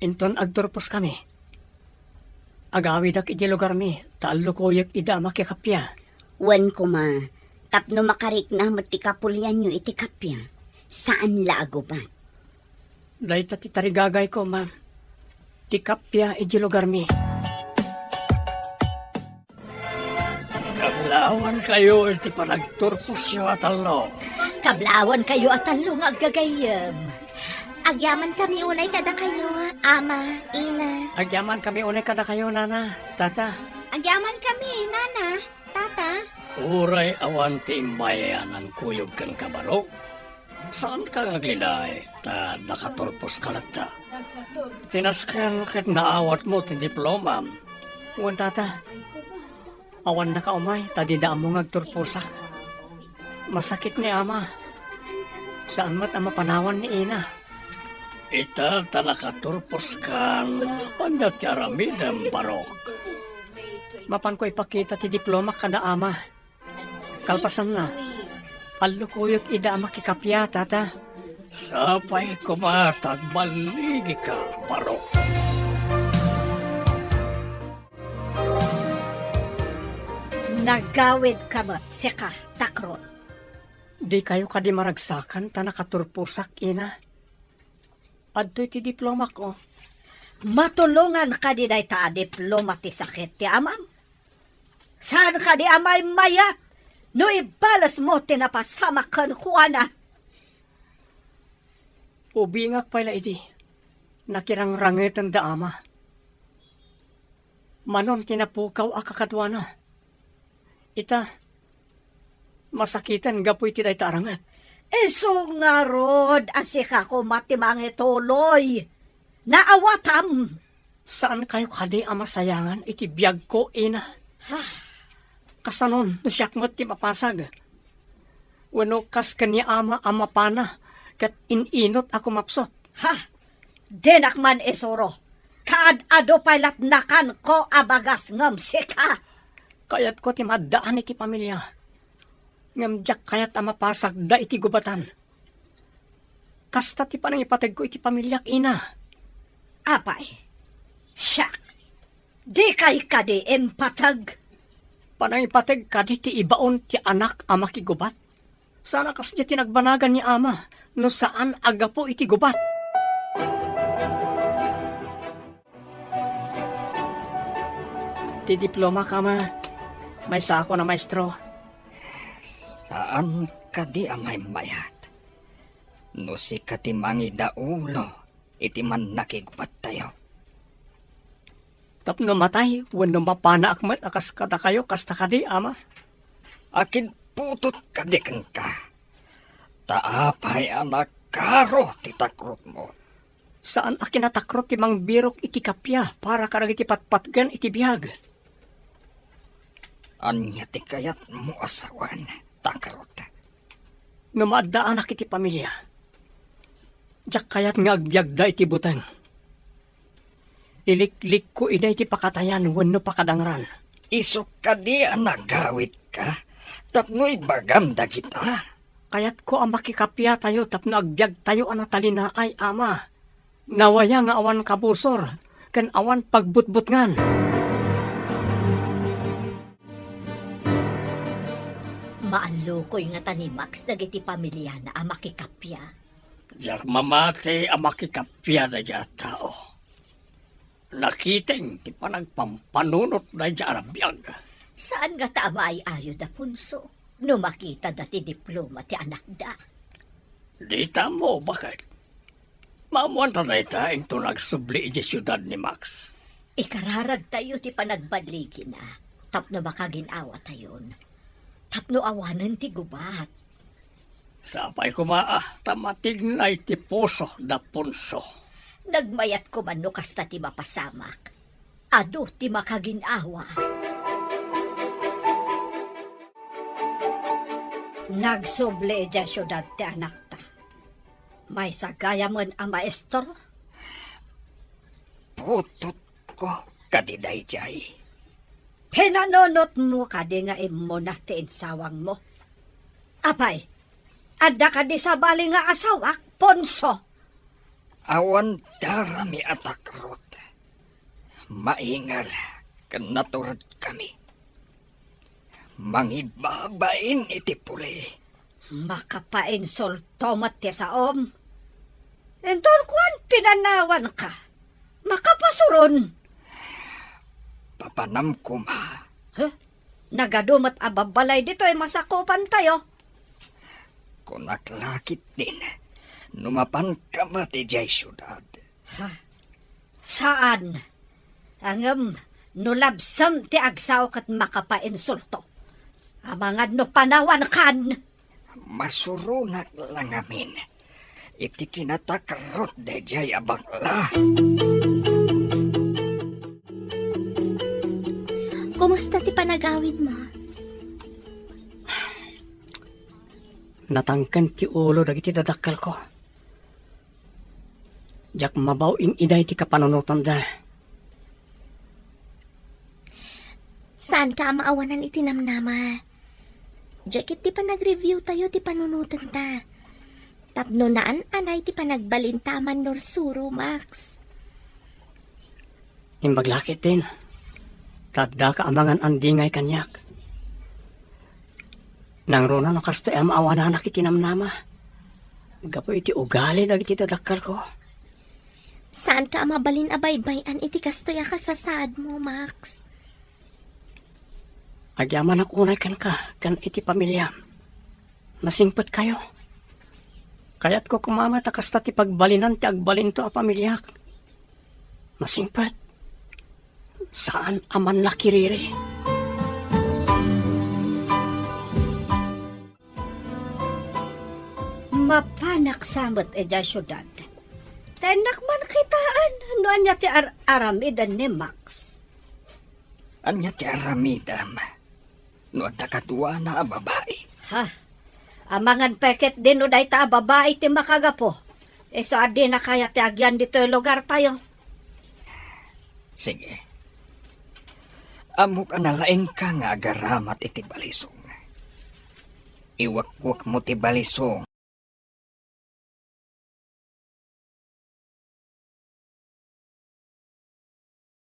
Inton agturpos kami. Agawidak iti lugar mi, taalo koyak ida makikapya. Wan ko ma, tapno makarik na matikapulyan nyo iti kapya. Saan laagobat? Dahil ti tarigagay ko, ma'am. Ti kapya iti lugar mi. Kablawan kayo iti panagturpos yo atalo. Kablawan kayo at talong agagayam. Agyaman kami unay kada kayo, ama, ina. Agyaman kami unay kada kayo, Nana, Tata. Agyaman kami, Nana, Tata. Uray awan ti imbayan ang kuyog kan kabaro. Saan ka ngagliday? Ta nakaturpos ka ta. Tinaskan kat naawat mo ti diploma. Uwan, Tata. Awan na ka umay, tadidaan mo ngagturposa. Masakit ni ama. Saan mat ang mapanawan ni ina? Ita talakaturpos kan pandat yaramidam barok. Mapan ko ipakita ti diploma kada ama. Kalpasan na. Alukuyok ida makikapya, Tata. Sapay kumatag maligi ka, barok. Nagawid ka ba, sika, takrot? Di kayo kadi maragsakan ta nakaturpusak, ina. Adto'y ti diploma ko. Matulungan ka di day ta diploma ti sakit ti amam. Saan ka di amay mayat? No ibalas mo tinapasamak kan kuana. Ubingak pala iti. Nakirang rangitan da ama. Manon tinapukaw a kakadwana. Ita, masakitan gapoy ti day tarangat. Iso nga rod, asika ko matimangi tuloy. Naawatam. Saan kayo kadi ang masayangan iti biyag ko, ina? Kasanon, nasyakmat ti mapasag. Wano kas kanya ama pana, kat ininot ako mapsot. Ha? Dinakman isuro. Kaad-ado pailat nakan ko abagas ngam sika. Kayat ko ti madaan iti pamilya. Ngamjak kayat ang mapasag da iti gubatan. Kasta ti panang ipatag ko iti pamilyak, ina. Apay, siyak. Di kay kadi empatag. Panang ipatag ka di ti ibaon ti anak ama ki gubat. Sana kas di tinagbanagan ni ama, no saan aga po iti gubat. Ti diploma ka ma, may sako na maestro. Saan ka di amay mayat? No si katimangi daulo, iti man nakigubat tayo. Tapno matay, wano mapana akmat akas kata kayo, kasta kadi ama. Akin putot kadikan ka. Taapay anak karo titakrot mo. Saan akin natakrot ti mang birok iti kapya para karag iti patpatgan iti biyag. Anya ti kayat mo asawan, takrot. Numaadaan ak iti pamilya. Diyak kayat nga agbyag da iti butang. Iliklik ko ina iti pakatayan wano pakadangran. Isok ka di nagawit ka, tapno ibagam da kita. Kayat ko ang makikapya tayo tapno agbyag tayo ang natalinaay ama. Nawaya nga awan kabusor, kan awan pagbutbutngan. Maanlukoy nga tani Max dagiti pamilya na amakikapya. Diyak mamati ang makikapya na dyan tao. Nakiting ti panagpampanunot na dyan arabiyag. Saan nga tama ay ayo da punso? No makita dati diploma ti anak da. Dita mo, bakit? Mamuan ta na ita ito nagsubli di siyudad ni Max. Ikararag tayo ti panagbadligi na. Tapno makaginawa tayon. Tapno awanan ti gubat. Sapay kumaa, tamatig na iti puso da punso. Nagmayat ko man no kasta ti mapasamak. Ado ti makaginawa. Nagsuble dya syudad ti anak ta. May sagaya man ang maestro. Putot ko kadiday jay. Pinanonot mo ka di nga imo na ti insawang mo. Apay, adda ka di sa bali nga asawak, Ponso. Awan darami atakrot. Maingal kan naturad kami. Mangibabain iti puli. Makapain soltomat ti saom. Enton kuan pinanawan ka. Makapasuron. Papanam ko ma. Huh? Nagadumat ababalay dito ay masakupan tayo. Kunaklakit din. Numapan ka ba ti jay syudad? Saan? Angam, nulabsam ti agsaw kat makapainsulto. Amangad no panawan kan. Masurunak lang amin. Iti kinatakarot de jay abakla. Kumusta ti panagawid mo? Natangkan ti ulo dagiti dadakkel ko. Diyak mabaw in iday ti kapananutan da. Saan ka maawanan itinamnama? Jacket ti pa nag-review tayo ti panunutan ta. Tapno naan anay ti panagbalintaman norsuro, Max. Imbaglakit din. Tadda ka amangan andingay kanyak. Nang rona no kasto ay maawanan itinamnama. Gapo iti ugali dagiti dadakkel ko. Saan ka mabalin abaybayan iti kastoya kasasaad mo, Max? Agyaman ak unay kan ka, kan iti pamilya. Nasingpet kayo. Kayat ko kumama takasta ti pagbalinan ti agbalin to a pamilyak. Nasingpet. Saan aman nakiriri? Mapanak samot eja syudad. Tenak man kitaan, noan niya ti aramidan ni Max. Anya ti aramidam. No adda kadua na a babae. Ha, amangan peket din no day ta babae ti makagapo. E so adi na kaya ti agyan dito yung lugar tayo. Sige. Amo ka nalaing ka nga agaramat iti balisong. Iwakwak mo ti balisong